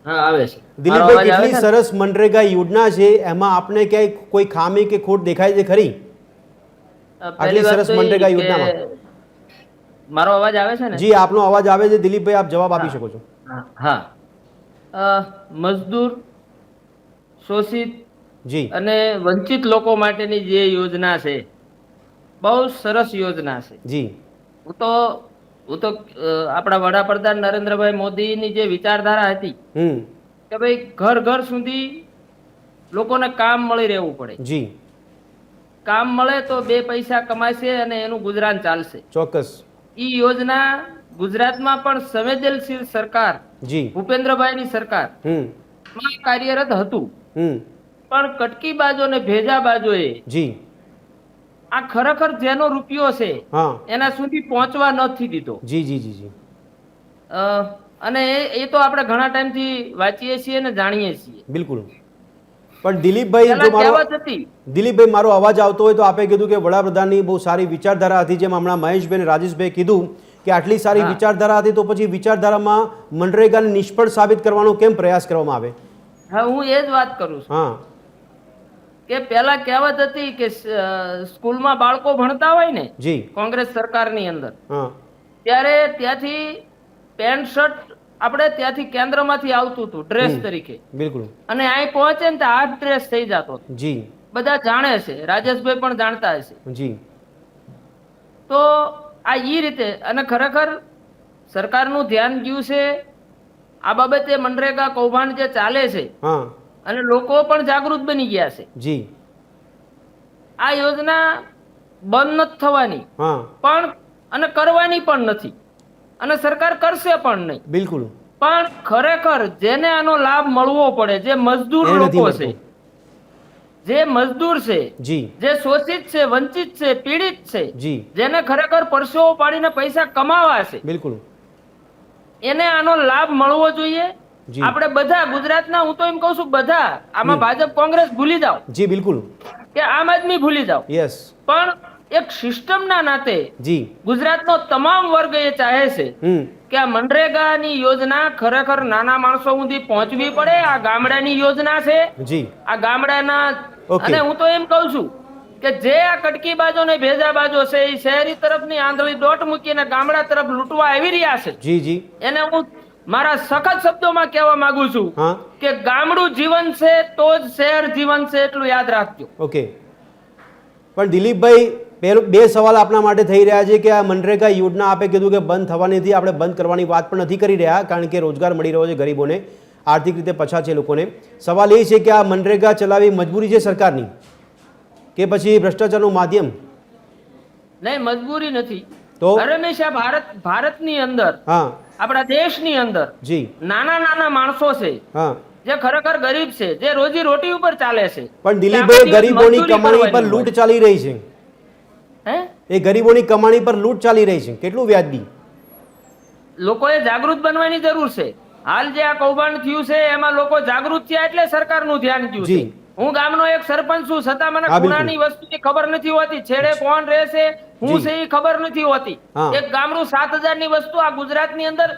હા, આવે છે. દિલીપભાઈ, કેટલી સરસ મનરેગા યોજના છે, એમાં આપને ક્યાંય કોઈ ખામી કે ખોટ દેખાય છે ખરી? આટલી સરસ મનરેગા યોજનામાં. મારો અવાજ આવે છે ને? જી, આપનો અવાજ આવે છે દિલીપભાઈ, આપ જવાબ આપી શકો છો. હા. મજદૂર, શોષિત જી, અને વંચિત લોકો માટેની જે યોજના છે બહુ સરસ યોજના છે. જી, હું તો આપણા વડાપ્રધાન નરેન્દ્રભાઈ મોદીની જે વિચારધારા હતી કે ભાઈ ઘર ઘર સુધી લોકોને કામ મળી રહેવું પડે. જી, કામ મળે તો 2 પૈસા કમાશે અને એનું ગુજરાન ચાલશે. ચોક્કસ. ઈ યોજના ગુજરાતમાં પણ સંવેદનશીલ સરકાર, જી, ભૂપેન્દ્રભાઈની સરકાર માં કાર્યરત હતું. પણ કટકી બાજો ને ભેજા બાજોએ જી, આ ખરેખર જેનો રૂપિયો છે હા, એના સુધી પહોંચવા નથી દીધો. જી, જી, જી, જી. અને એ તો આપણે ઘણા ટાઈમથી વાંચીએ છીએ ને જાણીએ છીએ. બિલકુલ. પણ દિલીપભાઈ, પહેલા જો મારો કહેવત હતી. દિલીપભાઈ, મારો અવાજ આવતો હોય તો આપે કીધું કે વડાપ્રધાનની બહુ સારી વિચારધારા હતી, જેમ હમણાં મહેશભાઈ અને રાજેશભાઈ કીધું કે આટલી સારી વિચારધારા હતી, તો પછી વિચારધારામાં મનરેગાને નિષ્ફળ સાબિત કરવાનો કેમ પ્રયાસ કરવામાં આવે? હા, હું એ જ વાત કરું છું હા, કે પહેલા કહેવત હતી કે સ્કૂલમાં બાળકો ભણતા હોય ને જી, કોંગ્રેસ સરકારની અંદર, હા, ત્યારે ત્યાંથી પેન્ટ શર્ટ આપણે ત્યાંથી કેન્દ્રમાંથી આવતું હતું ડ્રેસ તરીકે, બિલકુલ, અને અહીં પહોંચે ને તો આ ડ્રેસ થઈ જતો. જી, બધા જાણે છે, રાજેશભાઈ પણ જાણતા હશે. જી, તો આ ઈ રીતે, અને ખરેખર સરકારનું ધ્યાન ગયું છે આ બાબતે. મનરેગા કૌભાંડ જે ચાલે છે, હા, અને લોકો પણ જાગૃત બની ગયા છે. જી, આ યોજના બંધ નથી થવાની, હા, પણ અને કરવાની પણ નથી, અને સરકાર કરશે પણ નહીં. બિલકુલ. પણ ખરેખર જેને આનો લાભ મળવો પડે, જે મજદૂર એ નથી લોકો છે, મળતો. જે મજદૂર છે, જી, જે શોષિત છે, વંચિત છે, પીડિત છે, જી, જેને ખરેખર પરસેવો પાડીને પૈસા કમાવા છે, બિલકુલ, એને આનો લાભ મળવો જોઈએ. જી, આપણે બધા ગુજરાતના, હું તો એમ કહું છું બધા, આમાં ભાજપ કોંગ્રેસ ભૂલી જાઓ, જી, બિલકુલ, કે આમ આદમી ભૂલી જાઓ, યસ, પણ એક સિસ્ટમના નાતે જી, ગુજરાતનો તમામ વર્ગ એ ચાહે છે કે આ મનરેગાની યોજના ખરેખર નાના માણસો સુધી પહોંચવી પડે. આ ગામડાની યોજના છે, જી, આ ગામડાના. Okay. અને હું તો એમ કહું છું કે જે આ કટકી બાજો ને ભેજા બાજો છે, એ શહેરી તરફની આંધળી દોટ મૂકીને ગામડા તરફ લૂંટવા આવી રહ્યા છે, જી, જી, એને હું મારા સખત શબ્દોમાં કહેવા માંગુ છું હા કે ગામડું જીવન છે તો જ શહેર જીવન છે, એટલું યાદ રાખજો. ઓકે, પણ દિલીપભાઈ બે સવાલ આપના માટે થઈ રહ્યા છે કે આ મનરેગા યોજના આપે કીધું કે બંધ થવાની નથી, આપણે બંધ કરવાની વાત પણ નથી કરી રહ્યા કારણ કે રોજગાર મળી રહ્યો છે ગરીબોને, આર્થિક રીતે પછાત છે લોકોને. સવાલ એ છે કે આ મનરેગા ચલાવવી મજબૂરી છે સરકારની કે પછી ભ્રષ્ટાચારનું માધ્યમ? નહીં, મજબૂરી નથી. તો હંમેશા ભારતની અંદર, હા આપણા દેશની અંદર જી નાના નાના માણસો છે હા, જે ખરેખર ગરીબ છે, જે રોજી રોટી ઉપર ચાલે છે. પણ દિલીપભાઈ ગરીબોની કમાણી પર લૂંટ ચાલી રહી છે. એ ગરીબોની કમાણી પર લૂંટ ચાલી રહી છે, કેટલું વ્યાજબી? લોકોએ જાગૃત બનવાની જરૂર છે. હાલ જે આ કૌભાંડ થયું છે એમાં લોકો જાગૃત થયા એટલે સરકારનું ધ્યાન ગયું છે. હું ગામનો એક સરપંચ છું, છતાં મને ખૂણાની વસ્તુની ખબર નથી હોતી, છેડે કોણ રહે છે, હું છે એ ખબર નથી હોતી. એક ગામડું 7,000 ની વસ્તુ આ ગુજરાતની અંદર,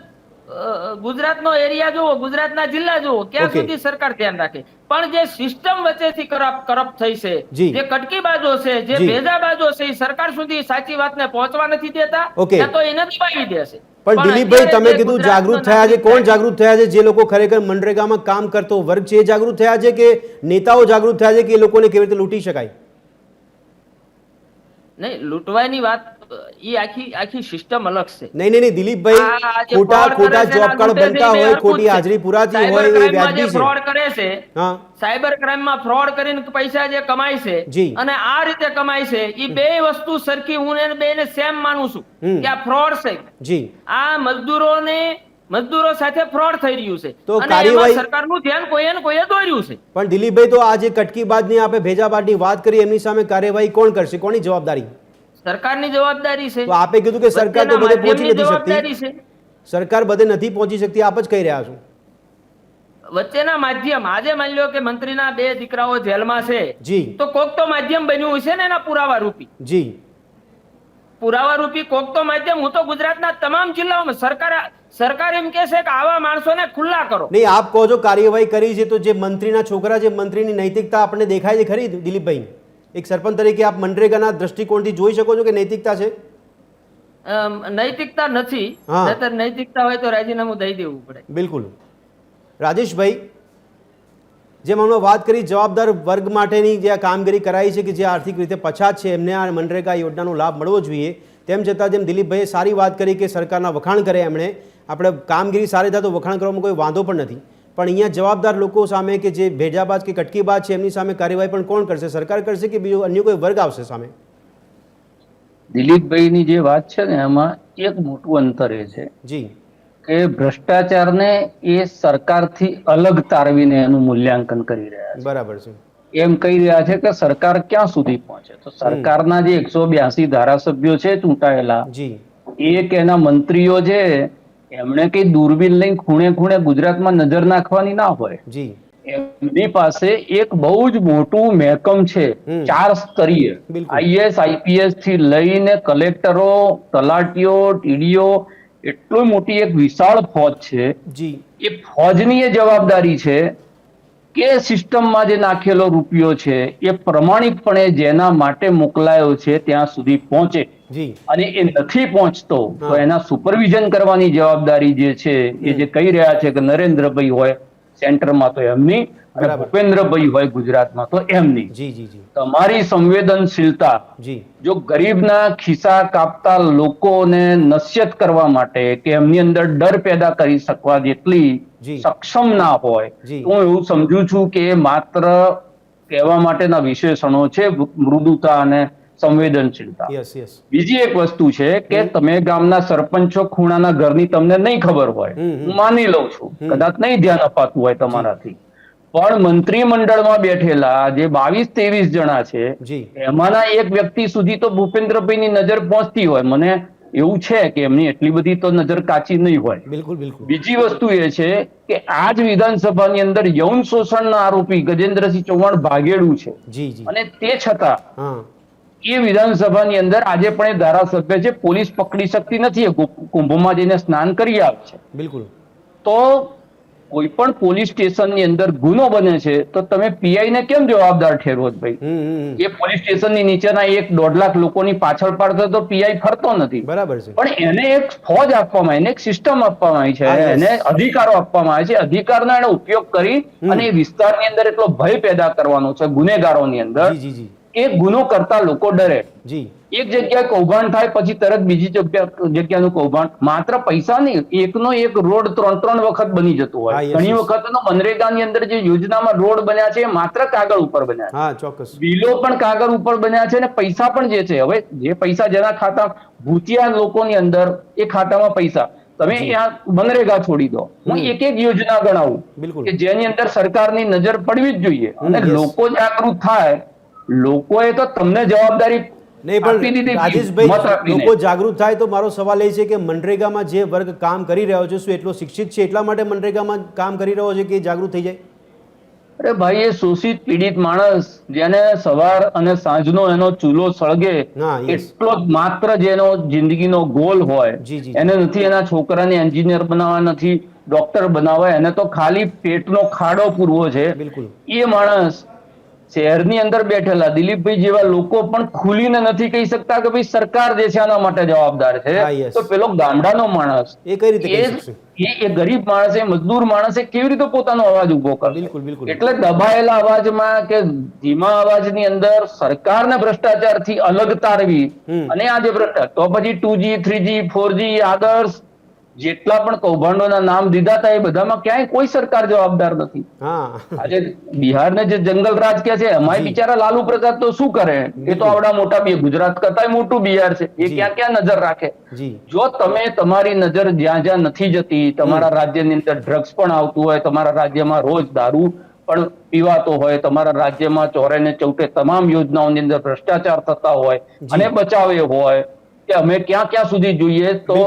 ગુજરાતનો એરિયા જુઓ, ગુજરાતના જિલ્લા જુઓ, ક્યાં સુધી સરકાર ધ્યાન રાખે? પણ જે સિસ્ટમ વચ્ચેથી કરપ્ટ થઈ છે, જે કટકીબાજો છે, જે ભેજાબાજો છે, એ સરકાર સુધી સાચી વાતને પહોંચવા નથી દેતા, ત્યાં તો એને દબાવી દેશે. પણ દિલીપભાઈ તમે કીધું જાગૃત થયા છે, કોણ જાગૃત થયા છે? જે લોકો ખરેખર મનરેગામાં કામ કરતો વર્ગ છે એ જાગૃત થયા છે કે નેતાઓ જાગૃત થયા છે કે એ લોકોને કેવી રીતે લૂંટી શકાય? નહીં, લૂંટવાની વાત એ આખી સિસ્ટમ અલગ છે. નહીં દિલીપભાઈ, ખોટા જોબ કાર્ડ બનતા હોય, ખોટી હાજરી પુરાતી હોય, એ વ્યાજબી છે. ફ્રોડ કરે છે, સાયબર ક્રાઇમમાં ફ્રોડ કરીને પૈસા જે કમાય છે અને આ રીતે કમાય છે, એ બે વસ્તુ સરખી હું બેને સેમ માનું છું કે આ ફ્રોડ છે. જી, આ મજદૂરો સાથે ફ્રોડ થઈ રહ્યું છે તો અને એમાં સરકારનું ધ્યાન કોઈએ દોર્યું છે. પણ દિલીપભાઈ, તો આ જે કટકીબાજની આપણે ભેજાબાજની વાત કરી એમની સામે કાર્યવાહી કોણ કરશે? કોની જવાબદારી? સરકારની જવાબદારી છે. તો આપે કીધું કે સરકાર તો બધે પહોંચી નથી શકતી, સરકાર બધે નથી પહોંચી શકતી, આપ જ કહી રહ્યા છો. વચ્ચેના માધ્યમ, આજે માની લો કે મંત્રીના 2 દીકરાઓ જેલમાં છે, જી, તો કોક તો માધ્યમ બન્યું હશે ને એના પુરાવા રૂપી. જી, પુરાવા રૂપી કોક તો માધ્યમ. હું તો ગુજરાતના તમામ જિલ્લાઓમાં સરકાર એમ કે છે કે આવા માણસોને ખુલ્લા કરો. નહીં, આપ કહો છો કાર્યવાહી કરી છે, તો જે મંત્રીના છોકરા, જે મંત્રીની નૈતિકતા આપણને દેખાય છે ખરી દિલીપભાઈ? એક સરપંચ તરીકે આપ મનરેગાના દ્રષ્ટિકોણથી જોઈ શકો છો કે નૈતિકતા છે? નૈતિકતા નથી. નૈતિકતા હોય તો રાજીનામું દઈ દેવું પડે. બિલકુલ. રાજેશભાઈ, જેમ હમણાં વાત કરી જવાબદાર વર્ગ માટેની જે આ કામગીરી કરાઈ છે કે જે આર્થિક રીતે પછાત છે એમને આ મનરેગા યોજનાનો લાભ મળવો જોઈએ, તેમ છતાં જેમ દિલીપભાઈએ સારી વાત કરી કે સરકારના વખાણ કરે એમણે, આપણે કામગીરી સારી થાય તો વખાણ કરવામાં કોઈ વાંધો પણ નથી, પણ અહીંયા જવાબદાર લોકો સામે કે જે ભેજાબાજ કે કટકીબાજ છે એમની સામે કાર્યવાહી પણ કોણ કરશે? સરકાર કરશે કે બીજો અન્ય કોઈ વર્ગ આવશે સામે? દિલીપભાઈની જે વાત છે ને એમાં એક મોટું અંતર એ છે જી કે ભ્રષ્ટાચારને એ સરકારથી અલગ તારવીને એનું મૂલ્યાંકન કરી રહ્યા છે. બરાબર છે. એમ કહી રહ્યા છે કે સરકાર ક્યાં સુધી પહોંચે, તો સરકારના જે 182 ધારાસભ્યો છે ચૂંટાયેલા, એક એના મંત્રીઓ છે, એમણે કઈ દૂરબીન લઈને ખૂણે ગુજરાતમાં નજર નાખવાની ના હોય. એમની પાસે એક બહુ જ મોટું મહેકમ છે, 4 સ્તરીય, IAS IPS થી લઈને કલેક્ટરો, તલાટીઓ, TDO, એટલી મોટી એક વિશાળ ફોજ છે. એ ફોજની એ જવાબદારી છે કે સિસ્ટમમાં જે નાખેલો રૂપિયો છે એ પ્રમાણિકપણે જેના માટે મોકલાયો છે ત્યાં સુધી પહોંચે, અને એ નથી પહોંચતો તો એના સુપરવિઝન કરવાની જવાબદારી જે છે એ જે કહી રહ્યા છે કે નરેન્દ્રભાઈ હોય સેન્ટરમાં તો એમની, અને ભૂપેન્દ્રભાઈ હોય ગુજરાતમાં તો એમની. તમારી સંવેદનશીલતા જો ગરીબના ખિસ્સા કાપતા લોકોને નસીહત કરવા માટે કે એમની અંદર ડર પેદા કરી શકવા જેટલી સક્ષમ ના હોય, તો હું એવું સમજુ છું કે માત્ર કહેવા માટેના વિશેષણો છે, મૃદુતા અને સંવેદનશીલતા. બીજી એક વસ્તુ છે કે તમે ગામના સરપંચો, ખૂણાના ઘરની તમને નહીં ખબર હોય, હું માની લઉં છું, કદાચ નહીં ધ્યાન અપાતું હોય તમારાથી, પણ મંત્રીમંડળમાં બેઠેલા જે 22-23 જણા છે એમાંના એક વ્યક્તિ સુધી તો ભૂપેન્દ્રભાઈની નજર પહોંચતી હોય. મને એવું છે કે એમની એટલી બધી તો નજર કાચી નહીં હોય. બીજી વસ્તુ એ છે કે આ જ વિધાનસભાની અંદર યૌન શોષણના આરોપી ગજેન્દ્રસિંહ ચૌહાણ ભાગેડુ છે, અને તે છતાં એ વિધાનસભાની અંદર આજે પણ એ ધારાસભ્ય છે, પોલીસ પકડી શકતી નથી, કુંભમાં જઈને સ્નાન કરી આવે છે. બિલકુલ. તો કોઈ પણ પોલીસ સ્ટેશનની અંદર ગુનો બને છે તો તમે પીઆઈ ને કેમ જવાબદાર ઠેરવો છો ભાઈ? એ પોલીસ સ્ટેશનની નીચેના 1-1.5 લાખ લોકોની પાછળ પાડતો તો પીઆઈ ફરતો નથી. બરાબર છે. પણ એને એક ફોજ આપવામાં આવી, એને એક સિસ્ટમ આપવામાં આવી છે, એને અધિકારો આપવામાં આવે છે. અધિકારનો એનો ઉપયોગ કરી અને એ વિસ્તારની અંદર એટલો ભય પેદા કરવાનો છે ગુનેગારોની અંદર જી જી કે ગુનો કરતા લોકો ડરે. જી એક જગ્યાએ કૌભાંડ થાય પછી તરત બીજી જગ્યાનું કૌભાંડ. માત્ર પૈસા નહીં, એકનો એક રોડ 3-3 વખત બની જતો હોય. ઘણી વખત તો મનરેગાની અંદર જે યોજનામાં રોડ બન્યા છે એ માત્ર કાગળ ઉપર બન્યા છે. હા ચોક્કસ. બિલો પણ કાગળ ઉપર બન્યા છે અને પૈસા પણ જે છે, હવે જે પૈસા જેના ખાતા ભૂતિયા લોકોની અંદર એ ખાતામાં પૈસા, તમે ત્યાં મનરેગા છોડી દો, હું એક યોજના ગણાવું કે જેની અંદર સરકારની નજર પડવી જ જોઈએ અને લોકો જાગૃત થાય. લોકોએ તો તમને જવાબદારી નહીં, પણ રાજેશભાઈ લોકો જાગૃત થાય તો મારો સવાલ એ છે કે મનરેગામાં જે વર્ગ કામ કરી રહ્યો છે શું એટલો શિક્ષિત છે એટલા માટે મનરેગામાં કામ કરી રહ્યો છે કે જાગૃત થઈ જાય? અરે ભાઈ, એ શોષિત પીડિત માણસ જેને સવાર અને સાંજનો એનો ચૂલો સળગે એટલો જ માત્ર જેનો જિંદગીનો ગોલ હોય, એને નથી એના છોકરાને એન્જિનિયર બનાવવા, નથી ડોક્ટર બનાવવા, એને તો ખાલી પેટનો ખાડો પૂરવો છે. એ માણસ શહેરની અંદર બેઠેલા દિલીપભાઈ જેવા લોકો પણ ખુલીને નથી કહી શકતા કે ભાઈ સરકાર જે છે આના માટે જવાબદાર છે. તો પેલો ગામડાનો માણસ એ કઈ રીતે કહી શકશે? એ ગરીબ માણસ, એ મજદૂર માણસ એ કેવી રીતે પોતાનો અવાજ ઉભો કરે? એટલે દબાયેલા અવાજમાં કે ધીમા અવાજની અંદર સરકારને ભ્રષ્ટાચારથી અલગ તારવી અને આ જે ભ્રષ્ટાચાર, તો પછી 2G 3G 4G આદર્શ જેટલા પણ કૌભાંડોના નામ દીધા હતા એ બધામાં ક્યાંય કોઈ સરકાર જવાબદાર નથી. આજે બિહારને જે જંગલ રાજ કે છે એમાં બિચારા લાલુ પ્રસાદ તો શું કરે? એ તો આવડા મોટા ગુજરાત કરતા મોટું બિહાર છે, એ ક્યાં ક્યાં નજર રાખે? જો તમે તમારી નજર જ્યાં જ્યાં નથી જતી, તમારા રાજ્યની અંદર ડ્રગ્સ પણ આવતું હોય, તમારા રાજ્યમાં રોજ દારૂ પણ પીવાતો હોય, તમારા રાજ્યમાં ચોરે ને ચૌટે તમામ યોજનાઓની અંદર ભ્રષ્ટાચાર થતા હોય અને બચાવે હોય કે અમે ક્યાં ક્યાં સુધી જોઈએ, તો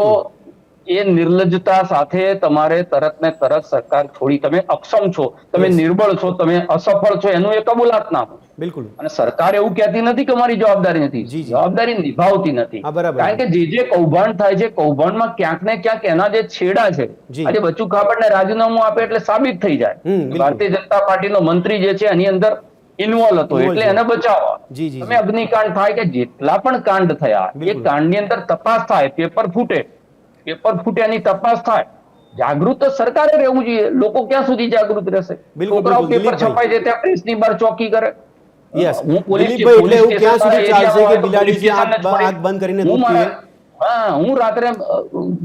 એ નિર્લજ્જતા સાથે તમારે તરત ને તરત સરકાર છોડી, તમે અક્ષમ છો, તમે નિર્બળ છો, તમે અસફળ છો એનું એ કબૂલાતનામું. બિલકુલ. અને સરકાર એવું કહેતી નથી કે અમારી જવાબદારી નથી, જવાબદારી નિભાવતી નથી. કારણ કે જે કૌભાંડ થાય છે, કૌભાંડમાં ક્યાંક ને ક્યાંક એના જે છેડા છે, આજે બચ્ચુ ખાબડને રાજીનામું આપે એટલે સાબિત થઈ જાય ભારતીય જનતા પાર્ટીનો મંત્રી જે છે એની અંદર ઇન્વોલ્વ હતો એટલે એને બચાવવા. તમે અગ્નિકાંડ થાય કે જેટલા પણ કાંડ થયા એ કાંડની અંદર તપાસ થાય, પેપર ફૂટ્યાની તપાસ થાય. જાગૃત તો સરકારે રહેવું જોઈએ. લોકો ક્યાં સુધી જાગૃત રહેશે? છોકરાઓ પેપર છપાય છે ત્યાં પ્રેસની બહાર ચોકી કરે. હું રાત્રે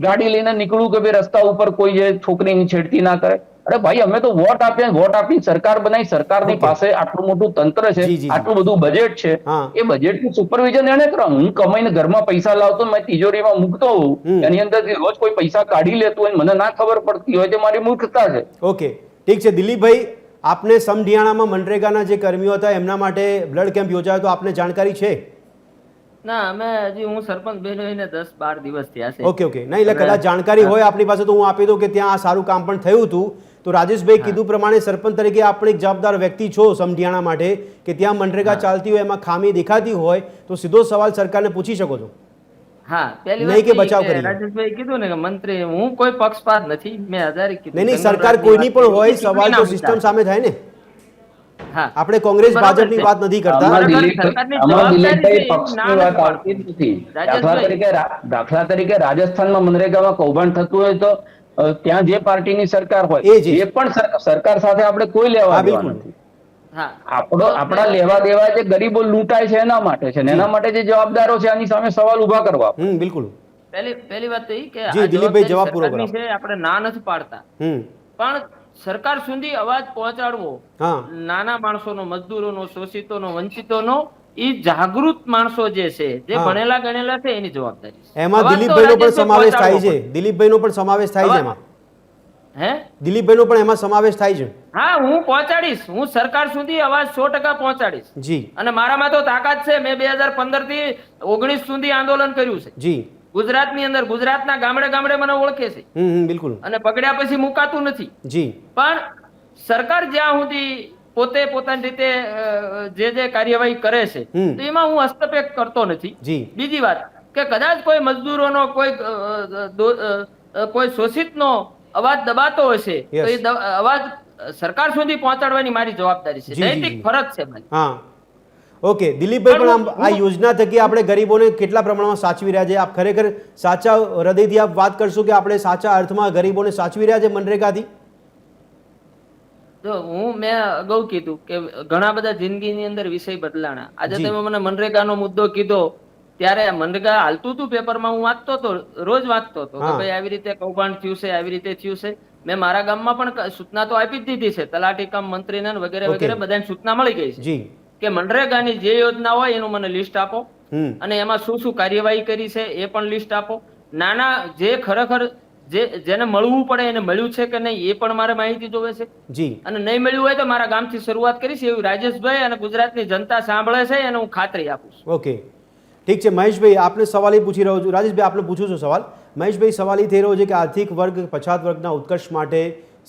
ગાડી લઈને નીકળું કે ભાઈ રસ્તા ઉપર કોઈ છોકરીની છેડતી ના કરે. અરે ભાઈ, અમે તો વોટ આપી સરકાર બનાવી, સરકારની પાસે આટલું મોટું તંત્ર છે, આટલું બધું બજેટ છે, એ બજેટનું સુપરવિઝન એને કરવા. હું કમાઈને ઘરમાં પૈસા લાવતો મેં તિજોરીમાં મૂકતો હોઉં, એની અંદરથી રોજ કોઈ પૈસા કાઢી લેતું હોય મને ના ખબર પડતી હોય તો મારી મૂર્ખતા છે. ઓકે, ઠીક છે દિલીપભાઈ, આપને સમઢિયાણામાં મનરેગાના જે કર્મીઓ હતા એમના માટે બ્લડ કેમ્પ યોજાયો તો આપને જાણકારી છે? ના, અમે હજી હું સરપંચ બન્યો 10-12 દિવસ થયા છે. ઓકે ઓકે, નહીં એટલે કદાચ જાણકારી હોય આપણી પાસે તો હું આપી દઉં કે ત્યાં આ સારું કામ પણ થયું હતું. તો રાજેશભાઈ કીધું પ્રમાણે સરપંચ તરીકે આપણે એક જવાબદાર વ્યક્તિ છો સમઢિયાણા માટે કે ત્યાં મનરેગા ચાલતી હોય એમાં ખામી દેખાતી હોય તો સીધો સવાલ સરકારને પૂછી શકો છો. હા, પહેલી વાત કે બચાવ કરી રાજેશભાઈ કીધું ને કે મંત્રી હું કોઈ પક્ષપાત નથી, મેં હજારી કીધું નહીં, સરકાર કોઈની પણ હોય, સવાલ તો સિસ્ટમ સામે થાય ને. આપણે કોંગ્રેસ ભાજપની વાત નથી કરતા. દાખલા તરીકે રાજસ્થાનમાં મનરેગામાં કૌભાંડ થતું હોય તો ત્યાં જે પાર્ટીની સરકાર હોય એ પણ સરકાર સાથે આપણે કોઈ લેવા દેવા નથી. આપણા લેવા દેવા જે ગરીબો લૂંટાય છે એના માટે છે, એના માટે જે જવાબદારો છે એની સામે સવાલ ઉભા કરવા. બિલકુલ. પહેલી વાત તો એ કે દિલીપભાઈ જવાબ પૂરો કરો. આપણે ના નથી પાડતા, પણ સરકાર સુધી અવાજ પહોંચાડવો, નાના માણસોનો, મજદૂરોનો, શોષિતોનો, વંચિતોનો, એ જાગૃત માણસો જે છે, જે ભણેલા ગણેલા છે એની જવાબદારી. એમાં દિલીપભાઈનો પણ સમાવેશ થાય છે. દિલીપભાઈનો પણ સમાવેશ થાય છે એમાં. દિલીપભાઈનો પણ એમાં સમાવેશ થાય છે. હા, હું પહોંચાડીશ, હું સરકાર સુધી અવાજ 100% પહોંચાડીશ. જી. અને મારામાં તો તાકાત છે. મેં 2015 થી 19 સુધી આંદોલન કર્યું છે. જી. ગુજરાતની અંદર, ગુજરાતના ગામડે ગામડે મને ઓળખે છે. બિલકુલ. અને પકડ્યા પછી મુકાતું નથી. જી. પણ સરકાર જ્યાં સુધી પોતે પોતાની રીતે જે કાર્યવાહી કરે છે તો એમાં હું હસ્તક્ષેપ કરતો નથી. બીજી વાત કે કદાચ કોઈ મજદૂરોનો, કોઈ શોષિતનો અવાજ દબાતો હશે તો Yes. એ અવાજ સરકાર સુધી પહોંચાડવાની મારી જવાબદારી છે, જી, જી, નૈતિક જી. ફરજ છે મારી. હા ઓકે દિલીપભાઈ, પણ આ યોજના થકી આપણે ગરીબોને કેટલા પ્રમાણમાં સાચવી રહ્યા છે? આપ ખરેખર સાચા હૃદયથી આપ વાત કરશો કે આપણે સાચા અર્થમાં ગરીબોને સાચવી રહ્યા છે મનરેગાથી? જો મેં અગાઉ કીધું કે ઘણા બધા જિંદગીની અંદર વિષય બદલાણા. આજે જી. તમે મને મનરેગાનો મુદ્દો કીધો ત્યારે મનરેગા હાલતું હતું પેપરમાં, હું વાંચતો હતો, રોજ વાંચતો હતો કે હા. ભાઈ આવી રીતે કૌભાંડ થયું છે, આવી રીતે થયું છે. મેં મારા ગામમાં પણ સૂચના તો આપી જ દીધી છે, તલાટી કામ મંત્રીને ને વગેરે Okay. વગેરે બધાને સૂચના મળી ગઈ છે જી. કે મનરેગાની જે યોજના હોય એનું મને લિસ્ટ આપો હમ. અને એમાં શું શું કાર્યવાહી કરી છે એ પણ લિસ્ટ આપો. નાના જે ખરેખર જેને મળવું પડે એને મળ્યું છે કે નહીં એ પણ મારે માહિતી જોવે છે, જી. અને નહીં મળ્યું હોય તો મારા ગામથી શરૂઆત કરીશ એવું રાજેશભાઈ અને ગુજરાતની જનતા સાંભળે છે એને હું ખાતરી આપું છું. ઓકે ઠીક છે મહેશભાઈ, આપને સવાલ એ પૂછી રહ્યો છું. રાજેશભાઈ, આપને પૂછું છું સવાલ. મહેશભાઈ, સવાલ એ થઈ રહ્યો છે કે આર્થિક વર્ગ, પછાત વર્ગના ઉત્કર્ષ માટે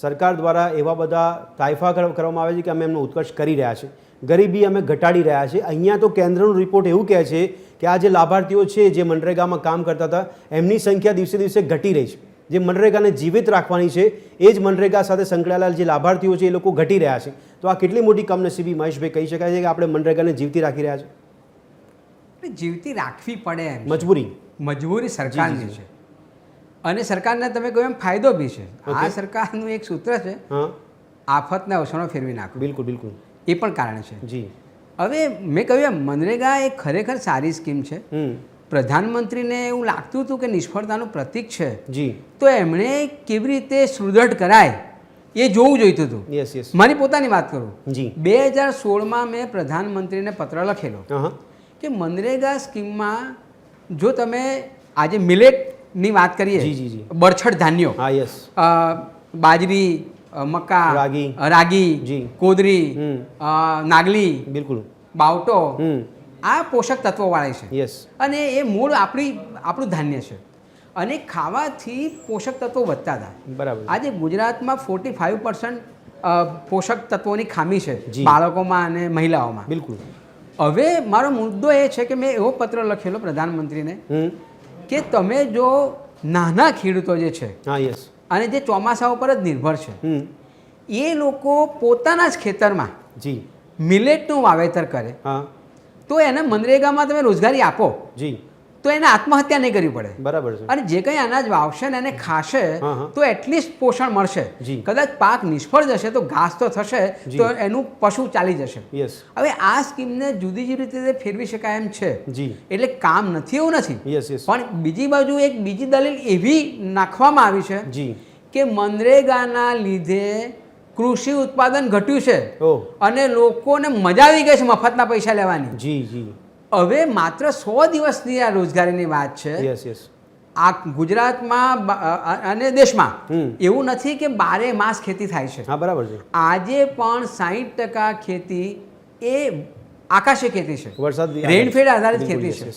સરકાર દ્વારા એવા બધા તાયફા કરવામાં આવે છે કે અમે એમનો ઉત્કર્ષ કરી રહ્યા છે, ગરીબી અમે ઘટાડી રહ્યા છે. અહીંયા તો કેન્દ્રનો રિપોર્ટ એવું કહે છે કે આ જે લાભાર્થીઓ છે જે મનરેગામાં કામ કરતા હતા એમની સંખ્યા દિવસે દિવસે ઘટી રહી છે. જે મનરેગાને જીવિત રાખવાની છે એ જ મનરેગા સાથે સંકળાયેલા જે લાભાર્થીઓ છે એ લોકો ઘટી રહ્યા છે. તો આ કેટલી મોટી કમનસીબી મહેશભાઈ કહી શકાય છે કે આપણે મનરેગાને જીવતી રાખી રહ્યા છે? જીવતી રાખવી પડે એમ છે. મજબૂરી સરકારની છે, અને સરકારને તમે કહ્યું એમ ફાયદો બી છે. આ સરકારનું એક સૂત્ર છે, હા આફતને અવસરો ફેરવી નાખો. બિલકુલ બિલકુલ. એ પણ કારણ છે. જી. હવે મેં કહ્યું એમ મનરેગા એ ખરેખર સારી સ્કીમ છે. પ્રધાનમંત્રીને એવું લાગતું હતું કે નિષ્ફળતાનું પ્રતીક છે, જી. તો એમણે કેવી રીતે સુદૃઢ કરાય એ જોવું જોઈતું હતું. Yes yes. મારી પોતાની વાત કરું, જી. 2016માં મેં પ્રધાનમંત્રીને પત્ર લખેલો હા. કે મનરેગા સ્કીમમાં જો તમે આજે મિલેટની વાત કરીએ, જી, જી, જી. બરછટ ધાન્યો, હા યસ. બાજરી, મકા, રાગી, જી. કોદરી, નાગલી, બિલકુલ. બાવટો, હમ. આ પોષક તત્વોવાળી છે યસ. અને એ મૂળ આપણું ધાન્ય છે અને ખાવાથી પોષક તત્વો વધતા હતા. બરાબર. આજે ગુજરાતમાં 45% પોષક તત્વોની ખામી છે જી. બાળકોમાં અને મહિલાઓમાં. બિલકુલ. હવે મારો મુદ્દો એ છે કે મેં એવો પત્ર લખેલો પ્રધાનમંત્રીને કે તમે જો નાના ખેડૂતો જે છે હા યસ. અને જે ચોમાસા ઉપર જ નિર્ભર છે એ લોકો પોતાના જ ખેતરમાં જી. મિલેટનું વાવેતર કરે હા. તો એને મનરેગામાં તમે રોજગારી આપો જી. તો એને આત્મહત્યા નહીં કરવી પડે. બરાબર છે. અને જે કંઈ અનાજ વાવશે ને એને ખાશે તો એટલીસ્ટ પોષણ મળશે. જી. કદાચ પાક નિષ્ફળ જશે તો ઘાસ તો થશે, તો એનું પશુ ચાલી જશે. યસ. હવે આ સ્કીમને જુદી જુદી રીતે ફેરવી શકાય એમ છે. જી. એટલે કામ નથી એવું નથી, યસ યસ. પણ બીજી બાજુ એક બીજી દલીલ એવી નાખવામાં આવી છે જી. કે મનરેગાના લીધે કૃષિ ઉત્પાદન ઘટ્યું છે અને લોકોને મજા આવી ગઈ છે મફતના પૈસા લેવાની. જી જી. હવે માત્ર 100 દિવસની આ રોજગારીની વાત છે. Yes yes. આ ગુજરાતમાં અને દેશમાં એવું નથી કે 12 માસ ખેતી થાય છે. હા બરાબર છે. આજે પણ 60% ખેતી એ આકાશી ખેતી છે, વરસાદ રેનફેડ આધારિત ખેતી છે.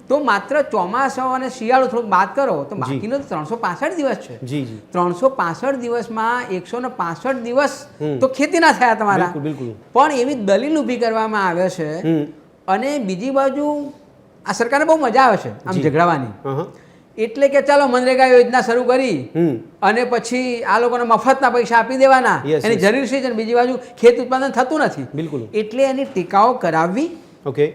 તો માત્ર ચોમાસા અને શિયાળો થોડુંક બાદ કરો તો બાકીનો 365 દિવસ છે. જી જી. 365 દિવસમાં 165 દિવસ તો ખેતી ના થયા તમારા. બિલકુલ. પણ એવી દલીલ ઊભી કરવામાં આવે છે. અને બીજી બાજુ આ સરકારને બહુ મજા આવે છે આમ ઝઘડાવાની. એટલે કે ચાલો મનરેગા યોજના શરૂ કરી અને પછી આ લોકોને મફતના પૈસા આપી દેવાના, એની જરૂર છે. અને બીજી બાજુ ખેત ઉત્પાદન થતું નથી. બિલકુલ. એટલે એની ટીકાઓ કરાવવી. ઓકે.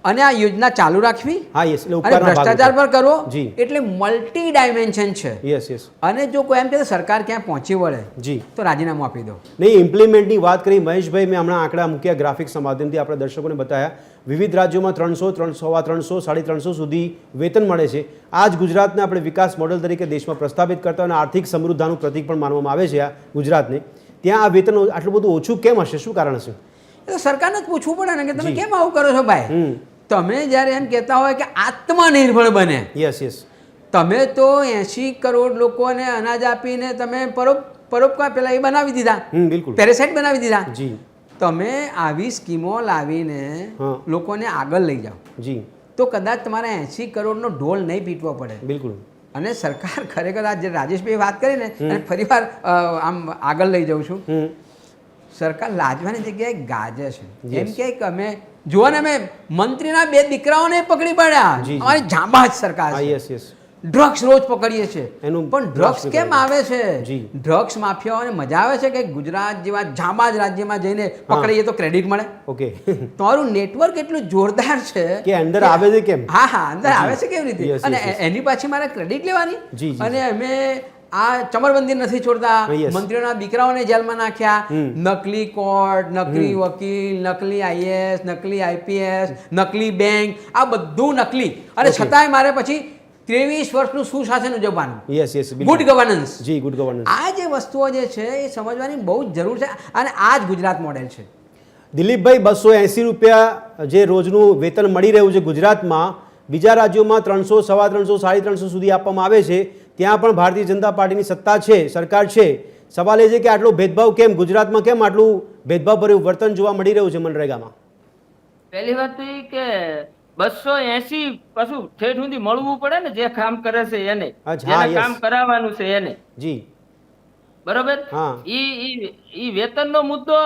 અને આ યોજના ચાલુ રાખવી. હા યસ. અને ભ્રષ્ટાચાર પર કરવો. એટલે મલ્ટી ડાયમેન્શન છે. Yes yes. અને જો કોઈ એમ કે સરકાર ક્યાં પહોંચી વળે જી તો રાજીનામું આપી દો. નહીં, ઇમ્પ્લિમેન્ટની વાત કરી મહેશભાઈ, મેં હમણાં આંકડા મૂક્યા ગ્રાફિક્સ માધ્યમથી આપણે દર્શકોને બતાવ્યા. વિવિધ રાજ્યોમાં 300, 300, 350 સુધી વેતન મળે છે. આ જ ગુજરાતને આપણે વિકાસ મોડેલ તરીકે દેશમાં પ્રસ્થાપિત કરતા અને આર્થિક સમૃદ્ધાનું પ્રતીક પણ માનવામાં આવે છે આ ગુજરાતને. ત્યાં આ વેતન આટલું બધું ઓછું કેમ હશે? શું કારણ હશે? એ તો સરકારને જ પૂછવું પડે ને કે તમે કેમ આવું કરો છો ભાઈ. તમે જ્યારે એમ કહેતા હોય કે આત્મનિર્ભર બને, યસ યસ, તમે તો 80 કરોડ લોકોને અનાજ આપીને તમે પરોપકાર પેલા એ બનાવી દીધા, બિલકુલ પેરેસાઇટ બનાવી દીધા. જી. તમે આવી સ્કીમો લાવીને લોકોને આગળ લઈ જાઓ જી તો કદાચ તમારે 80 કરોડનો ઢોલ નહીં પીટવો પડે. બિલકુલ. અને સરકાર ખરેખર આ જે રાજેશભાઈ વાત કરીને અને ફરીવાર આમ આગળ લઈ જાઉં છું, સરકાર લાજવાની જગ્યાએ ગાજે છે. એમ કે અમે જુઓ ને અમે મંત્રીના 2 દીકરાઓને પકડી પાડ્યા. અમારી જાંબાજ સરકાર છે. Yes yes. ડ્રગ્સ રોજ પકડીએ છીએ એનું પણ ડ્રગ્સ drug કેમ આવે છે જી. ડ્રગ્સ માફિયાઓને મજા આવે છે કે ગુજરાત જેવા જાબાજ રાજ્યમાં જઈને પકડીએ તો ક્રેડિટ મળે ઓકે તમારું નેટવર્ક એટલું જોરદાર છે કે અંદર આવે છે કેમ હા હા અંદર આવે છે કેવી રીતે Yes, અને yes, yes. એની પાછી મારે ક્રેડિટ લેવાની જી, જી, અને અમે આ ચમરબંધી નથી છોડતા Yes. મંત્રીઓના દીકરાઓને જેલમાં નાખ્યા હમ. નકલી કોર્ટ નકલી વકીલ નકલી આઈએએસ નકલી આઈપીએસ નકલી બેંક આ બધું નકલી અને Okay. છતાંય મારે પછી 23 વર્ષનું સુશાસન ઉજવવાનું યસ યસ ગુડ ગવર્નન્સ જી ગુડ ગવર્નન્સ આ જે વસ્તુઓ જે છે એ સમજવાની બહુ જ જરૂર છે અને આ જ ગુજરાત મોડેલ છે દિલીપભાઈ 280 રૂપિયા જે રોજનું વેતન મળી રહ્યું છે ગુજરાતમાં બીજા રાજ્યોમાં 300 સવા 300 350 સુધી આપવામાં આવે છે ત્યાં પણ ભારતીય જનતા પાર્ટીની સત્તા છે સરકાર છે સવાલ એ છે કે આટલો ભેદભાવ કેમ ગુજરાતમાં કેમ આટલું ભેદભાવભર્યું વર્તન જોવા મળી રહ્યું છે મનરેગામાં પહેલી વાત તો એ કે 280 પાછું ઠેઠ સુધી મળવું પડે ને જે કામ કરે છે એને અચ્છા, હા, જેને yes. કામ કરાવવાનું છે એને જી બરોબર હા. ઈ વેતનનો મુદ્દો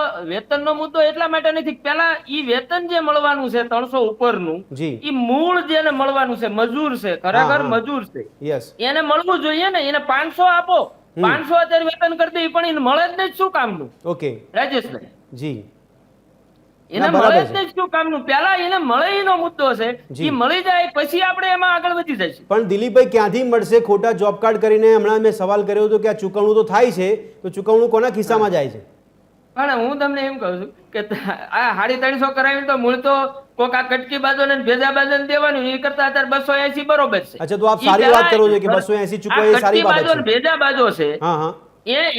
એટલા માટે નથી કે પેલા ઈ વેતન જે મળવાનું છે 300 ઉપરનું જી ઈ મૂળ જેને મળવાનું છે મજૂર છે ખરેખર હા. મજૂર છે યસ એને મળવું જોઈએ ને એને 500 આપો 500 અત્યારે વેતન કરી દે પણ એને મળે જ નહીં શું કામનું ઓકે રાજેશભાઈ જી એને ના, મળે બરાબર જ નહીં શું કામનું પેલા એને મળે એનો મુદ્દો છે જી. ઈ મળી જાય પછી આપણે એમાં આગળ વધી જઈશું પણ દિલીપભાઈ ક્યાંથી મળશે ખોટા જોબ કાર્ડ કરીને હમણાં મેં સવાલ કર્યો હતો કે આ ચૂકવણું તો થાય છે તો ચૂકવણું કોના ખિસ્સામાં જાય છે પણ હું તમને એમ કહું છું કે આ 350 કરાવીને તો મૂળ તો કોક આ કટકી બાજુ ને ભેજા બાજુ દેવાનું એ કરતા અત્યારે 280 બરોબર છે અચ્છા, તો આપ ઈ સારી વાત પેલા કરો છો કે 280 ચૂકવો એ આ સારી કટકી બાબત બાજુ ને છે. ભેજા બાજુ છે હા હા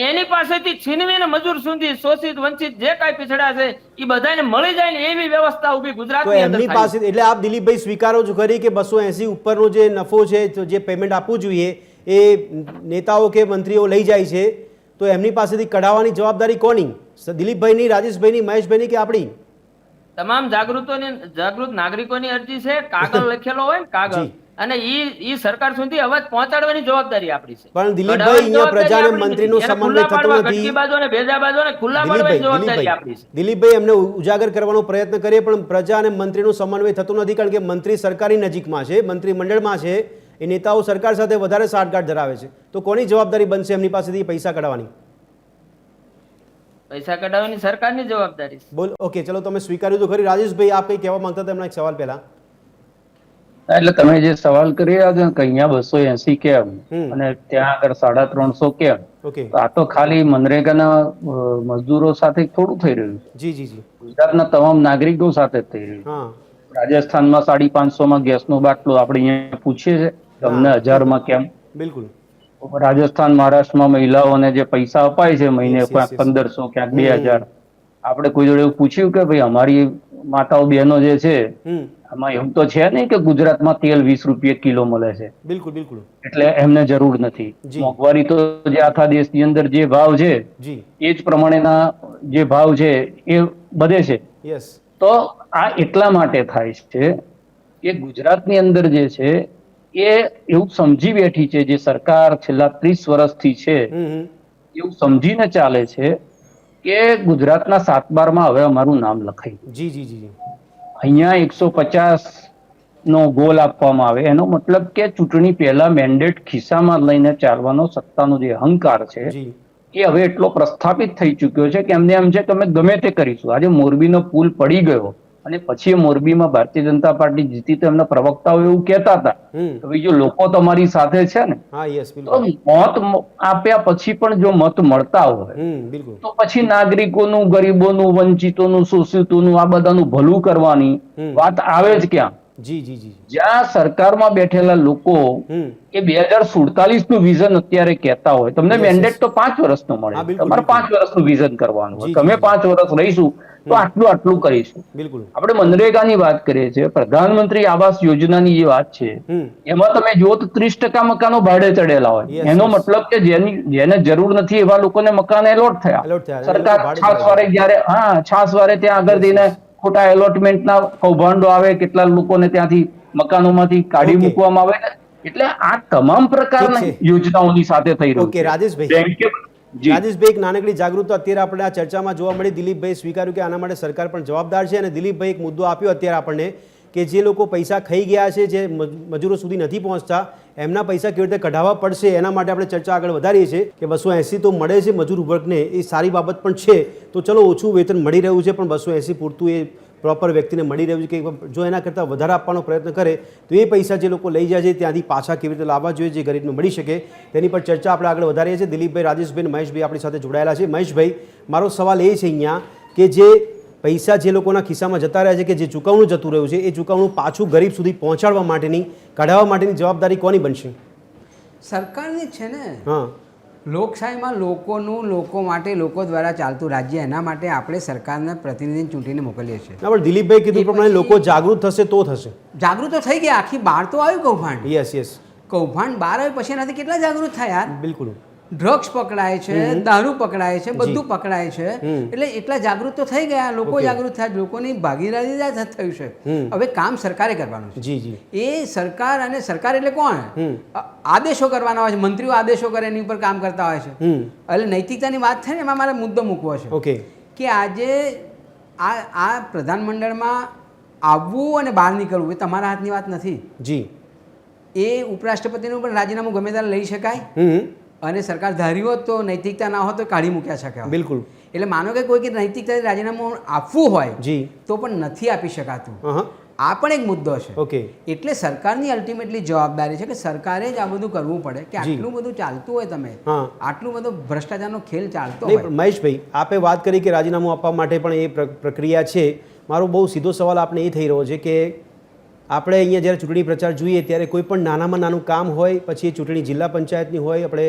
એની પાસેથી છીનવીને મજૂર સુધી શોષિત વંચિત જે કાંઈ પીછડા છે એ બધાને મળી જાય ને એવી વ્યવસ્થા ઊભી તો ગુજરાતની અંદર એમની થાય પાસે એટલે આપ દિલીપભાઈ સ્વીકારો છો ખરી કે 280 ઉપરનો જે નફો છે તો જે પેમેન્ટ આપવું જોઈએ એ નેતાઓ કે મંત્રીઓ લઈ જાય છે તો એમની પાસેથી કઢાવવાની જવાબદારી કોની દિલીપભાઈની રાજેશભાઈની મહેશભાઈની કે આપણી તમામ જાગૃત નાગરિકોની અરજી છે કાગળ લખેલો હોય ને કાગળ જી. અને ઈ સરકાર સુધી અવાજ પહોંચાડવાની જવાબદારી આપણી છે પણ દિલીપભાઈ અહીંયા પ્રજાને મંત્રીનો એને સમન્વય ખુલ્લા થતો પાડવા, નથી. કટકી બાજુ અને ભેજા બાજુ અને ખુલ્લા પાડવાની જવાબદારી આપણી છે દિલીપભાઈ એમને ઉજાગર કરવાનો પ્રયત્ન કરીએ પણ પ્રજા અને મંત્રીનો સમન્વય થતો નથી કારણ કે મંત્રી સરકારી નજીકમાં છે મંત્રી મંડળમાં છે એ નેતાઓ સરકાર સાથે વધારે સાઠગાંઠ ધરાવે છે તો કોની જવાબદારી બનશે એમની પાસેથી પૈસા કઢાવવાની પૈસા કઢાવવાની સરકારની જવાબદારી છે બોલ ઓકે ચલો તમે સ્વીકાર્યું તો ખરી રાજેશભાઈ આપ કંઈ કહેવા માંગતા હતા એમના એક સવાલ પહેલા એટલે તમે જે સવાલ કરી રહ્યા છો કે અહીંયા 280 કેમ હમ. અને ત્યાં આગળ 350 કેમ ઓકે તો આ તો ખાલી મનરેગાના મજદૂરો સાથે થોડું થઈ રહ્યું છે જી જી જી ગુજરાતના તમામ નાગરિકો સાથે જ થઈ રહ્યું છે હા રાજસ્થાનમાં 550 માં ગેસનો બાટલો આપણે અહીંયા પૂછીએ છે તમને 1000 માં કેમ બિલકુલ રાજસ્થાન મહારાષ્ટ્રમાં મહિલાઓને જે પૈસા અપાય છે મહિને Yes, yes, ક્યાંક yes. 1500 ક્યાંક 2000 આપણે કોઈ જોડે એવું પૂછ્યું કે ભાઈ અમારી માતાઓ બહેનો જે છે હમ આમાં એવું તો છે નહીં કે ગુજરાતમાં તેલ 20 રૂપિયા કિલો મળે છે બિલકુલ બિલકુલ એટલે એમને જરૂર નથી જી. મોંઘવારી તો જે આખા દેશની અંદર જે ભાવ છે જી એ જ પ્રમાણેના જે ભાવ છે એ બધે છે યસ તો આ એટલા માટે થાય છે કે ગુજરાતની અંદર જે છે એ એવું સમજી બેઠી છે જે સરકાર છેલ્લા 30 વર્ષથી છે હમ હમ એવું સમજીને ચાલે છે કે ગુજરાતના 7/12 હવે અમારું નામ લખાય જી જી જી જી અહીંયા 150 નો ગોલ આપવામાં આવે એનો મતલબ કે ચૂંટણી પહેલા મેન્ડેટ ખિસ્સામાં લઈને ચાલવાનો સત્તાનો જે અહંકાર છે જી એ હવે એટલો પ્રસ્થાપિત થઈ ચુક્યો છે કે એમને એમ છે કે અમે ગમે તે કરીશું આજે મોરબીનો પુલ પડી ગયો અને પછી મોરબીમાં ભારતીય જનતા પાર્ટી જીતી તો એમના પ્રવક્તાઓ એવું કહેતા હતા હમ કે ભાઈ જો લોકો તમારી સાથે છે ને હા યસ તો બિલકુલ મત આપ્યા પછી પણ જો મત મળતા હોય હમ બિલકુલ તો પછી નાગરિકોનું ગરીબોનું વંચિતોનું શોષિતોનું આ બધાનું ભલું કરવાની હમ. વાત આવે જ ક્યાં જી જી જી જ્યાં સરકારમાં બેઠેલા લોકો હમ એ 2047 નું વિઝન અત્યારે કહેતા હોય તમને Yes, મેન્ડેટ yes. તો 5 વર્ષનો હા, મળે બિલકુલ, તમારે બિલકુલ. 5 વર્ષનું વિઝન કરવાનું જી, હોય તમે જી, 5 વર્ષ રહીશું તો આટલું આટલું કરીશું બિલકુલ આપણે મનરેગાની વાત કરીએ છીએ પ્રધાનમંત્રી આવાસ યોજનાની જે વાત છે હમ એમાં તમે જુઓ તો 30% મકાનો ભાડે ચડેલા હોય Yes, એનો yes. મતલબ કે જેને જરૂર નથી એવા લોકોને મકાન એલોટ થયા Allot થયા. સરકાર ભાડે છાસવારે જ્યારે છાસવારે ત્યાં આગળ જઈને ખોટા એલોટમેન્ટના કૌભાંડો આવે કેટલા લોકોને ત્યાંથી મકાનોમાંથી કાઢી Okay. મૂકવામાં આવે એટલે આ તમામ પ્રકારની ઠીક છે. યોજનાઓની સાથે થઈ રહ્યું Okay, રાજેશભાઈ. બેંકે જી રાજેશભાઈ એક નાનકડી જાગૃતતા અત્યારે આપણે આ ચર્ચામાં જોવા મળી દિલીપભાઈ સ્વીકાર્યું કે આના માટે સરકાર પણ જવાબદાર છે અને દિલીપભાઈ એક મુદ્દો આપ્યો અત્યારે આપણને કે જે લોકો પૈસા ખાઈ ગયા છે, જે મજૂરો સુધી નથી પહોંચતા, એમના પૈસા કેવી રીતે કઢાવવા પડશે એના માટે આપણે ચર્ચા આગળ વધારીએ છીએ કે 280 તો મળે છે મજૂર વર્ગને, એ સારી બાબત પણ છે. તો ચલો ઓછું વેતન મળી રહ્યું છે પણ 280 પૂરતું એ પ્રોપર વ્યક્તિને મળી રહ્યું છે કે જો એના કરતાં વધારે આપવાનો પ્રયત્ન કરે તો એ પૈસા જે લોકો લઈ જાય છે ત્યાંથી પાછા કેવી રીતે લાવવા જોઈએ, જે ગરીબને મળી શકે તેની પર ચર્ચા આપણે આગળ વધારીએ છીએ. દિલીપભાઈ, રાજેશભાઈ, મહેશભાઈ આપણી સાથે જોડાયેલા છે. મહેશભાઈ, મારો સવાલ એ છે અહીંયા કે જે પૈસા જે લોકોના ખિસ્સામાં જતા રહ્યા છે, કે જે ચૂકવણું જતું રહ્યું છે, એ ચૂકવણું પાછું ગરીબ સુધી પહોંચાડવા માટેની, કઢાવવા માટેની જવાબદારી કોની બનશે? સરકારની જ છે ને. હા, લોકશાહીમાં લોકોનું, લોકો માટે, લોકો દ્વારા ચાલતું રાજ્ય, એના માટે આપણે સરકારના પ્રતિનિધિને ચૂંટીને મોકલીએ છીએ. ના, પણ દિલીપભાઈ કીધું પ્રમાણે લોકો જાગૃત થશે તો થશે. જાગૃત તો થઈ ગયા, આખી બહાર તો આવ્યું કૌભાંડ. યસ. કૌભાંડ બહાર આવ્યું પછી એનાથી કેટલા જાગૃત થાય યાર. બિલકુલ. ડ્રગ્સ પકડાય છે, દારૂ પકડાય છે, બધું પકડાય છે, એટલે એટલા જાગૃત તો થઈ ગયા, લોકો જાગૃત થયા, લોકોની ભાગીદારી થયું છે. હવે કામ સરકારે કરવાનું છે. જી. એ સરકાર, અને સરકાર એટલે કોણ? આદેશો કરવાના હોય છે, મંત્રીઓ આદેશો કરે એની ઉપર કામ કરતા હોય છે. એટલે નૈતિકતાની વાત થાય ને, એમાં મારે મુદ્દો મૂકવો છે. ઓકે. કે આજે આ પ્રધાનમંડળમાં આવવું અને બહાર નીકળવું એ તમારા હાથની વાત નથી. જી. એ ઉપરાષ્ટ્રપતિનું પણ રાજીનામું ગમે ત્યારે લઈ શકાય, અને સરકાર ધારી હોત તો નૈતિકતા ના હોત તો કાઢી મૂક્યા શકે. બિલકુલ. એટલે માનો કે કોઈ નૈતિકતા રાજીનામું આપવું હોય જી તો પણ નથી આપી શકાતું. આ પણ એક મુદ્દો છે. ઓકે. એટલે સરકારની અલ્ટિમેટલી જવાબદારી છે કે સરકારે જ આ બધું કરવું પડે કે આટલું બધું ચાલતું હોય, તમે આટલું બધું ભ્રષ્ટાચારનો ખેલ ચાલતો હોય. મહેશભાઈ, આપે વાત કરી કે રાજીનામું આપવા માટે પણ એ પ્રક્રિયા છે. મારો બહુ સીધો સવાલ આપણે એ થઈ રહ્યો છે કે આપણે અહીંયા જ્યારે ચૂંટણી પ્રચાર જોઈએ ત્યારે કોઈ પણ નાનામાં નાનું કામ હોય, પછી એ ચૂંટણી જિલ્લા પંચાયતની હોય, આપણે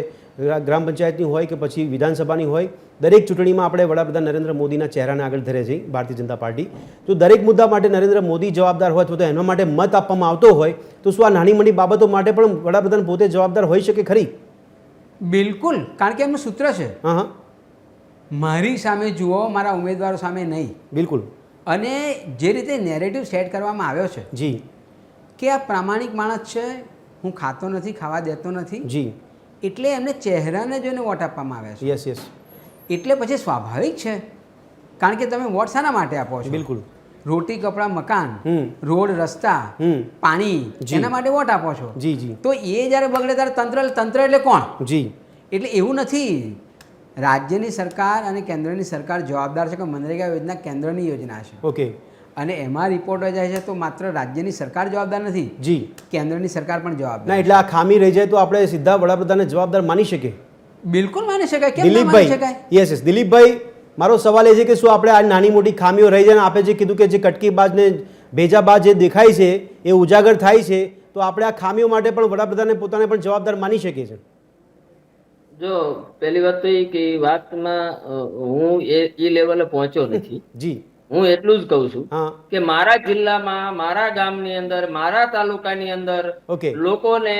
ગ્રામ પંચાયતની હોય કે પછી વિધાનસભાની હોય, દરેક ચૂંટણીમાં આપણે વડાપ્રધાન નરેન્દ્ર મોદીના ચહેરાને આગળ ધરે છે ભારતીય જનતા પાર્ટી. તો દરેક મુદ્દા માટે નરેન્દ્ર મોદી જવાબદાર હોય અથવા તો એના માટે મત આપવામાં આવતો હોય, તો શું આ નાની મોટી બાબતો માટે પણ વડાપ્રધાન પોતે જવાબદાર હોઈ શકે ખરી? બિલકુલ, કારણ કે એમનું સૂત્ર છે, મારી સામે જુઓ, મારા ઉમેદવારો સામે નહીં. બિલકુલ. અને જે રીતે નેરેટિવ સેટ કરવામાં આવ્યો છે જી કે આ પ્રામાણિક માણસ છે, હું ખાતો નથી, ખાવા દેતો નથી, જી, એટલે એમને ચહેરાને જોઈને વોટ આપવામાં આવે છે. યસ. એટલે પછી સ્વાભાવિક છે, કારણ કે તમે વોટ શાના માટે આપો છો? બિલકુલ. રોટી, કપડાં, મકાન, રોડ, રસ્તા, પાણી, એના માટે વોટ આપો છો. જી. તો એ જ્યારે બગડે ત્યારે તંત્ર એટલે કોણ? જી. એટલે એવું નથી. રાજ્યની સરકાર અને કેન્દ્રની સરકાર જવાબદાર છે કે મનરેગા યોજના કેન્દ્રની યોજના છે. ઓકે. અને એમાં રિપોર્ટો જાય છે તો માત્ર રાજ્યની સરકાર જવાબદાર નથી, જી, કેન્દ્રની સરકાર પણ જવાબદાર. ના, એટલે આ ખામી રહી જાય તો આપણે સીધા વડાપ્રધાનને જવાબદાર માની શકીએ? બિલકુલ માની શકાય. કેમ ના માની શકાય? યસ. દિલીપભાઈ, મારો સવાલ એ છે કે શું આપણે આ નાની મોટી ખામીઓ રહી જાય, આપે જે કીધું કે જે કટકીબાજ ને ભેજાબાજ જે દેખાય છે એ ઉજાગર થાય છે, તો આપણે આ ખામીઓ માટે પણ વડાપ્રધાનને પોતાને પણ જવાબદાર માની શકીએ છીએ? જો પહેલી વાત તો એ કે વાતમાં હું એ લેવલે પહોંચ્યો નથી. જી. હું એટલું જ કહું છું કે મારા જિલ્લામાં, મારા ગામની અંદર, મારા તાલુકાની અંદર લોકોને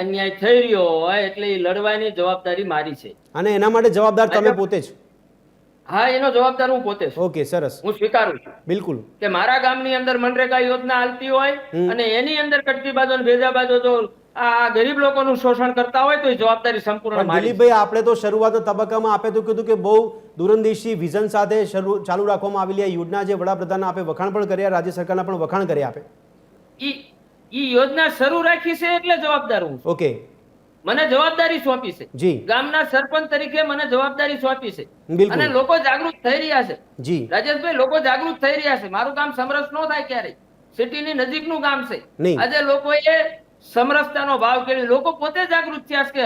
અન્યાય થઈ રહ્યો હોય એટલે એ લડવાની જવાબદારી મારી છે. અને એના માટે જવાબદાર તમે પોતે જ? હા, એનો જવાબદાર હું પોતે છું. ઓકે, સરસ. હું સ્વીકારું છું. બિલકુલ. કે મારા ગામની અંદર મનરેગા યોજના હાલતી હોય અને એની અંદર કટકીબાજો ને ભેજાબાજો જો આ ગરીબ લોકોનું શોષણ કરતા હોય તો એ જવાબદારી સંપૂર્ણ મારી. દિલીપભાઈ, આપણે તો શરૂઆતના તબક્કામાં આપે તો કીધું કે બહુ દૂરંદેશી વિઝન સાથે ચાલુ રાખવામાં આવેલી આ યોજના જે વડાપ્રધાન આપે વખાણ પણ કર્યા, રાજ્ય સરકારના પણ વખાણ કર્યા આપે. ઈ યોજના શરૂ રાખી છે એટલે જવાબદાર હું. ઓકે. મને જવાબદારી સોંપી છે. જી. ગામના સરપંચ તરીકે મને જવાબદારી સોંપી છે. બિલકુલ. અને લોકો જાગૃત થઈ રહ્યા છે. જી. રાજેશભાઈ, લોકો જાગૃત થઈ રહ્યા છે. મારું ગામ સમરસ ન થાય ક્યારેય, સિટીની નજીકનું ગામ છે. આજે લોકોએ સમરસતાનો ભાવ કરી, લોકો પોતે જાગૃત થયા છે કે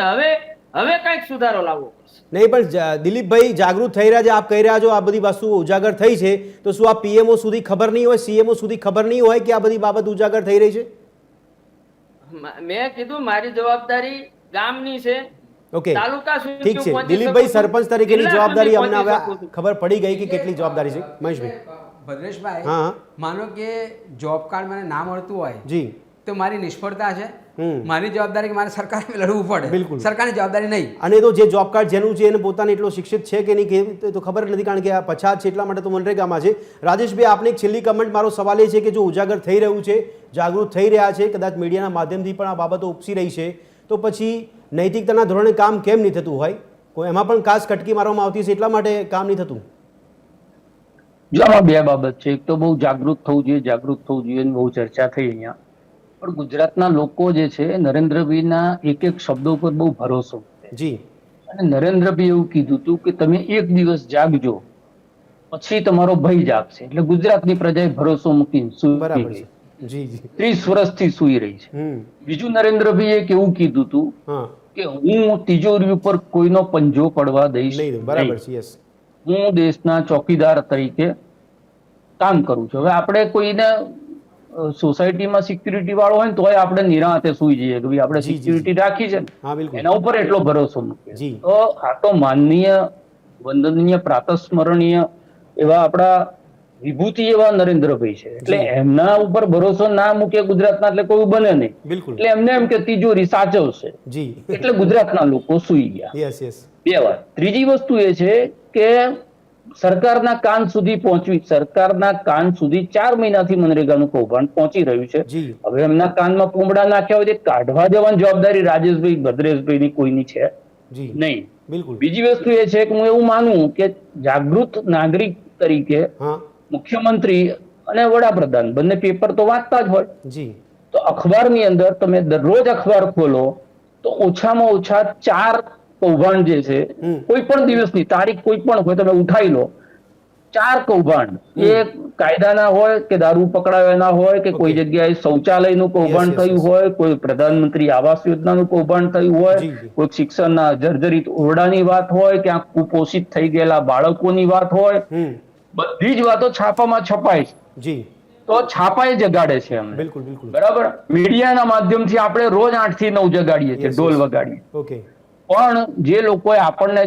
હવે કઈક સુધારો લાવવો પડશે. નહીં, પણ દિલીપભાઈ જાગૃત થઈ રહ્યા છે, આપ કહી રહ્યા છો આ બધી વસ્તુ ઉજાગર થઈ છે, તો શું આ પીએમઓ સુધી ખબર નહીં હોય, સીએમઓ સુધી ખબર નહીં હોય કે આ બધી બાબત ઉજાગર થઈ રહી છે? મેં કીધું મારી જવાબદારી ગામની છે. ઓકે, તાલુકા સુધી ઠીક છે. દિલીપભાઈ, સરપંચ તરીકેની જવાબદારી અમને હવે ખબર પડી ગઈ કે કેટલી જવાબદારી છે. મહેશભાઈ, ભદ્રેશભાઈ, માનો કે જોબ કાર્ડ મને ના મળતું હોય, જી, તો મારી નિષ્ફળતા છે, મારી જવાબદારી કે મારે સરકારને લડવું પડે. બિલકુલ. સરકારની જવાબદારી નહીં. અને તો જે જોબ કાર્ડ જેનું છે એને પોતાને એટલો શિક્ષિત છે કે નહીં તો ખબર નથી, કારણ કે આ પછાત છે એટલા માટે તો મનરેગામાં છે. રાજેશભાઈ, આપને એક છેલ્લી કમેન્ટ. મારો સવાલ એ છે કે જો ઉજાગર થઈ રહ્યું છે, જાગૃત થઈ રહ્યા છે, કદાચ મીડિયાના માધ્યમથી પણ આ બાબતો ઉપસી રહી છે, તો પછી નૈતિકતાના ધોરણે કામ કેમ નહીં થતું હોય? કોઈ એમાં પણ ખાસ કટકી મારવામાં આવતી છે એટલા માટે કામ નહીં થતું? જો આમાં બે બાબત છે. એક તો બહુ જાગૃત થવું જોઈએ અને બહુ ચર્ચા થઈ અહીંયા. પણ ગુજરાતના લોકો જે છે નરેન્દ્રભાઈના એક એક શબ્દો પર બહુ ભરોસો મૂકે. જી. અને નરેન્દ્રભાઈ એવું કીધું હતું કે તમે એક દિવસ જાગજો પછી તમારો ભય જાગશે. એટલે ગુજરાતની પ્રજાએ ભરોસો મૂકીને સૂઈ બરાબર ગઈ. છે. જી જી. 30 વર્ષથી સૂઈ રહી છે. બીજું નરેન્દ્રભાઈએ કેવું કીધું હતું હા કે હું તિજોરી ઉપર કોઈનો પંજો પડવા દઈશ નહીં. બરાબર નહીં. છે. યસ. હું દેશના ચોકીદાર તરીકે કામ કરું છું. હવે આપણે કોઈને સોસાયટીમાં સિક્યુરિટી વાળો હોય ને તોય આપણે નિરાંતે સુઈ જઈએ કે ભાઈ આપણે જી, જી, સિક્યુરિટી રાખી છે ને, હા બિલકુલ. એના ઉપર એટલો ભરોસો મૂકે. જી. તો આ તો માનનીય, વંદનીય, પ્રાતસ્મરણીય એવા આપણા વિભૂતિ એવા નરેન્દ્રભાઈ છે. એટલે જી. એમના ઉપર ભરોસો ના મૂકે ગુજરાતના એટલે કોઈ બને નહીં. બિલકુલ. એટલે એમને એમ કે તિજોરી સાચવશે જી. એટલે ગુજરાતના લોકો સુઈ ગયા. Yes yes. બે વાત. ત્રીજી વસ્તુ એ છે કે સરકારના કાન સુધી 4 મહિનાથી મનરેગાનું કૌભાંડ પહોંચી રહ્યું છે. જી. હવે એમના કાનમાં પૂંબડા નાખ્યા હોય તે કાઢવા જવાની જવાબદારી રાજેશભાઈ, ભદ્રેશભાઈની કોઈની છે જી. નહીં. બિલકુલ. બીજી વસ્તુ એ છે કે હું એવું માનું કે જાગૃત નાગરિક તરીકે હા મુખ્યમંત્રી અને વડાપ્રધાન બંને પેપર તો વાંચતા જ હોય. જી. તો અખબારની અંદર તમે દરરોજ અખબાર ખોલો તો ઓછામાં ઓછા 4 કૌભાંડ જે છે કોઈ પણ દિવસની તારીખ કોઈ પણ હોય તમે ઉઠાઈ લો, 4 કૌભાંડ એ કાયદાના હોય કે દારૂ પકડાવેના હોય કે કોઈ જગ્યાએ શૌચાલયનું કૌભાંડ Yes, yes, થયું yes. હોય, કોઈ પ્રધાનમંત્રી આવાસ યોજનાનું કૌભાંડ થયું હોય, જી, જી. કોઈ શિક્ષણના જર્જરિત ઓરડાની વાત હોય, ક્યાંક કુપોષિત થઈ ગયેલા બાળકોની વાત હોય, બધી જ વાતો છાપામાં છપાય છે. જી. તો છાપાએ જગાડે છે અમને. બિલકુલ બિલકુલ. બરાબર. મીડિયાના માધ્યમથી આપણે રોજ 8 થી 9 જગાડીએ છીએ, Yes, ઢોલ yes. વગાડીએ. ઓકે. પણ જે લોકોએ આપણને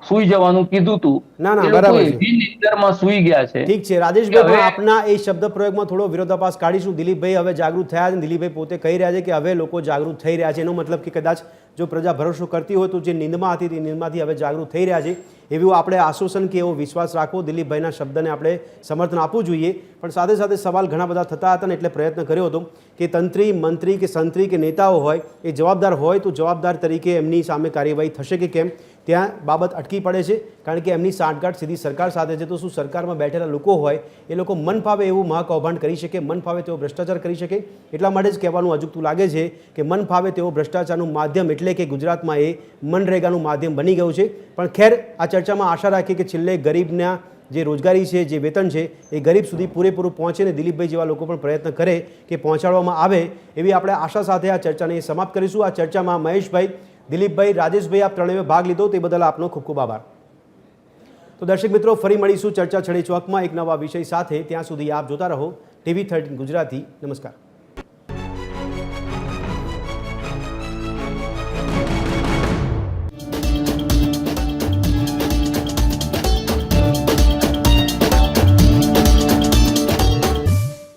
સુઈ જવાનું કીધું હતું ના, ના, એ લોકો બરાબર છે. એવી નિંદરમાં સુઈ ગયા છે. ઠીક છે રાજેશભાઈ, હવે- પણ આપના એ શબ્દ પ્રયોગમાં થોડો વિરોધાભાસ કાઢીશું. દિલીપભાઈ હવે જાગૃત થયા છે. દિલીપભાઈ પોતે કહી રહ્યા છે કે હવે લોકો જાગૃત થઈ રહ્યા છે. એનો મતલબ કે કદાચ જો પ્રજા ભરોસો કરતી હોય તો જે નિંદમાં હતી તે નિંદમાંથી હવે જાગૃત થઈ રહ્યા છે એવું આપણે આશ્વાસન કે એવો વિશ્વાસ રાખવો. દિલીપભાઈના શબ્દને આપણે સમર્થન આપવું જોઈએ. પણ સાથે સાથે સવાલ ઘણા બધા થતા હતા ને એટલે પ્રયત્ન કર્યો હતો કે તંત્રી, મંત્રી કે સંત્રી કે નેતાઓ હોય એ જવાબદાર હોય તો જવાબદાર તરીકે એમની સામે કાર્યવાહી થશે કે કેમ, ત્યાં બાબત અટકી પડે છે. કારણ કે એમની સાંઠગાંઠ સીધી સરકાર સાથે છે. તો શું સરકારમાં બેઠેલા લોકો હોય એ લોકો મન ફાવે એવું મહાકૌભાંડ કરી શકે, મન ફાવે તેવો ભ્રષ્ટાચાર કરી શકે? એટલા માટે જ કહેવાનું અજુગતું લાગે છે કે મન ફાવે તેવો ભ્રષ્ટાચારનું માધ્યમ એટલે કે ગુજરાતમાં એ મનરેગાનું માધ્યમ બની ગયું છે. પણ ખેર, આ ચર્ચામાં આશા રાખીએ કે છેલ્લે ગરીબના જે રોજગારી છે, જે વેતન છે એ ગરીબ સુધી પૂરેપૂરું પહોંચે ને દિલીપભાઈ જેવા લોકો પણ પ્રયત્ન કરે કે પહોંચાડવામાં આવે એવી આપણે આશા સાથે આ ચર્ચાને સમાપ્ત કરીશું. આ ચર્ચામાં મહેશભાઈ, દિલીપભાઈ, રાજેશભાઈ આપ ત્રણેય ભાગ લીધો તે બદલ આપનો ખૂબ ખૂબ આભાર. તો દર્શક મિત્રો, ફરી મળીશું ચર્ચા છડે ચોકમાં એક નવા વિષય સાથે. ત્યાં સુધી આપ જોતા રહો TV13 ગુજરાતી. નમસ્કાર.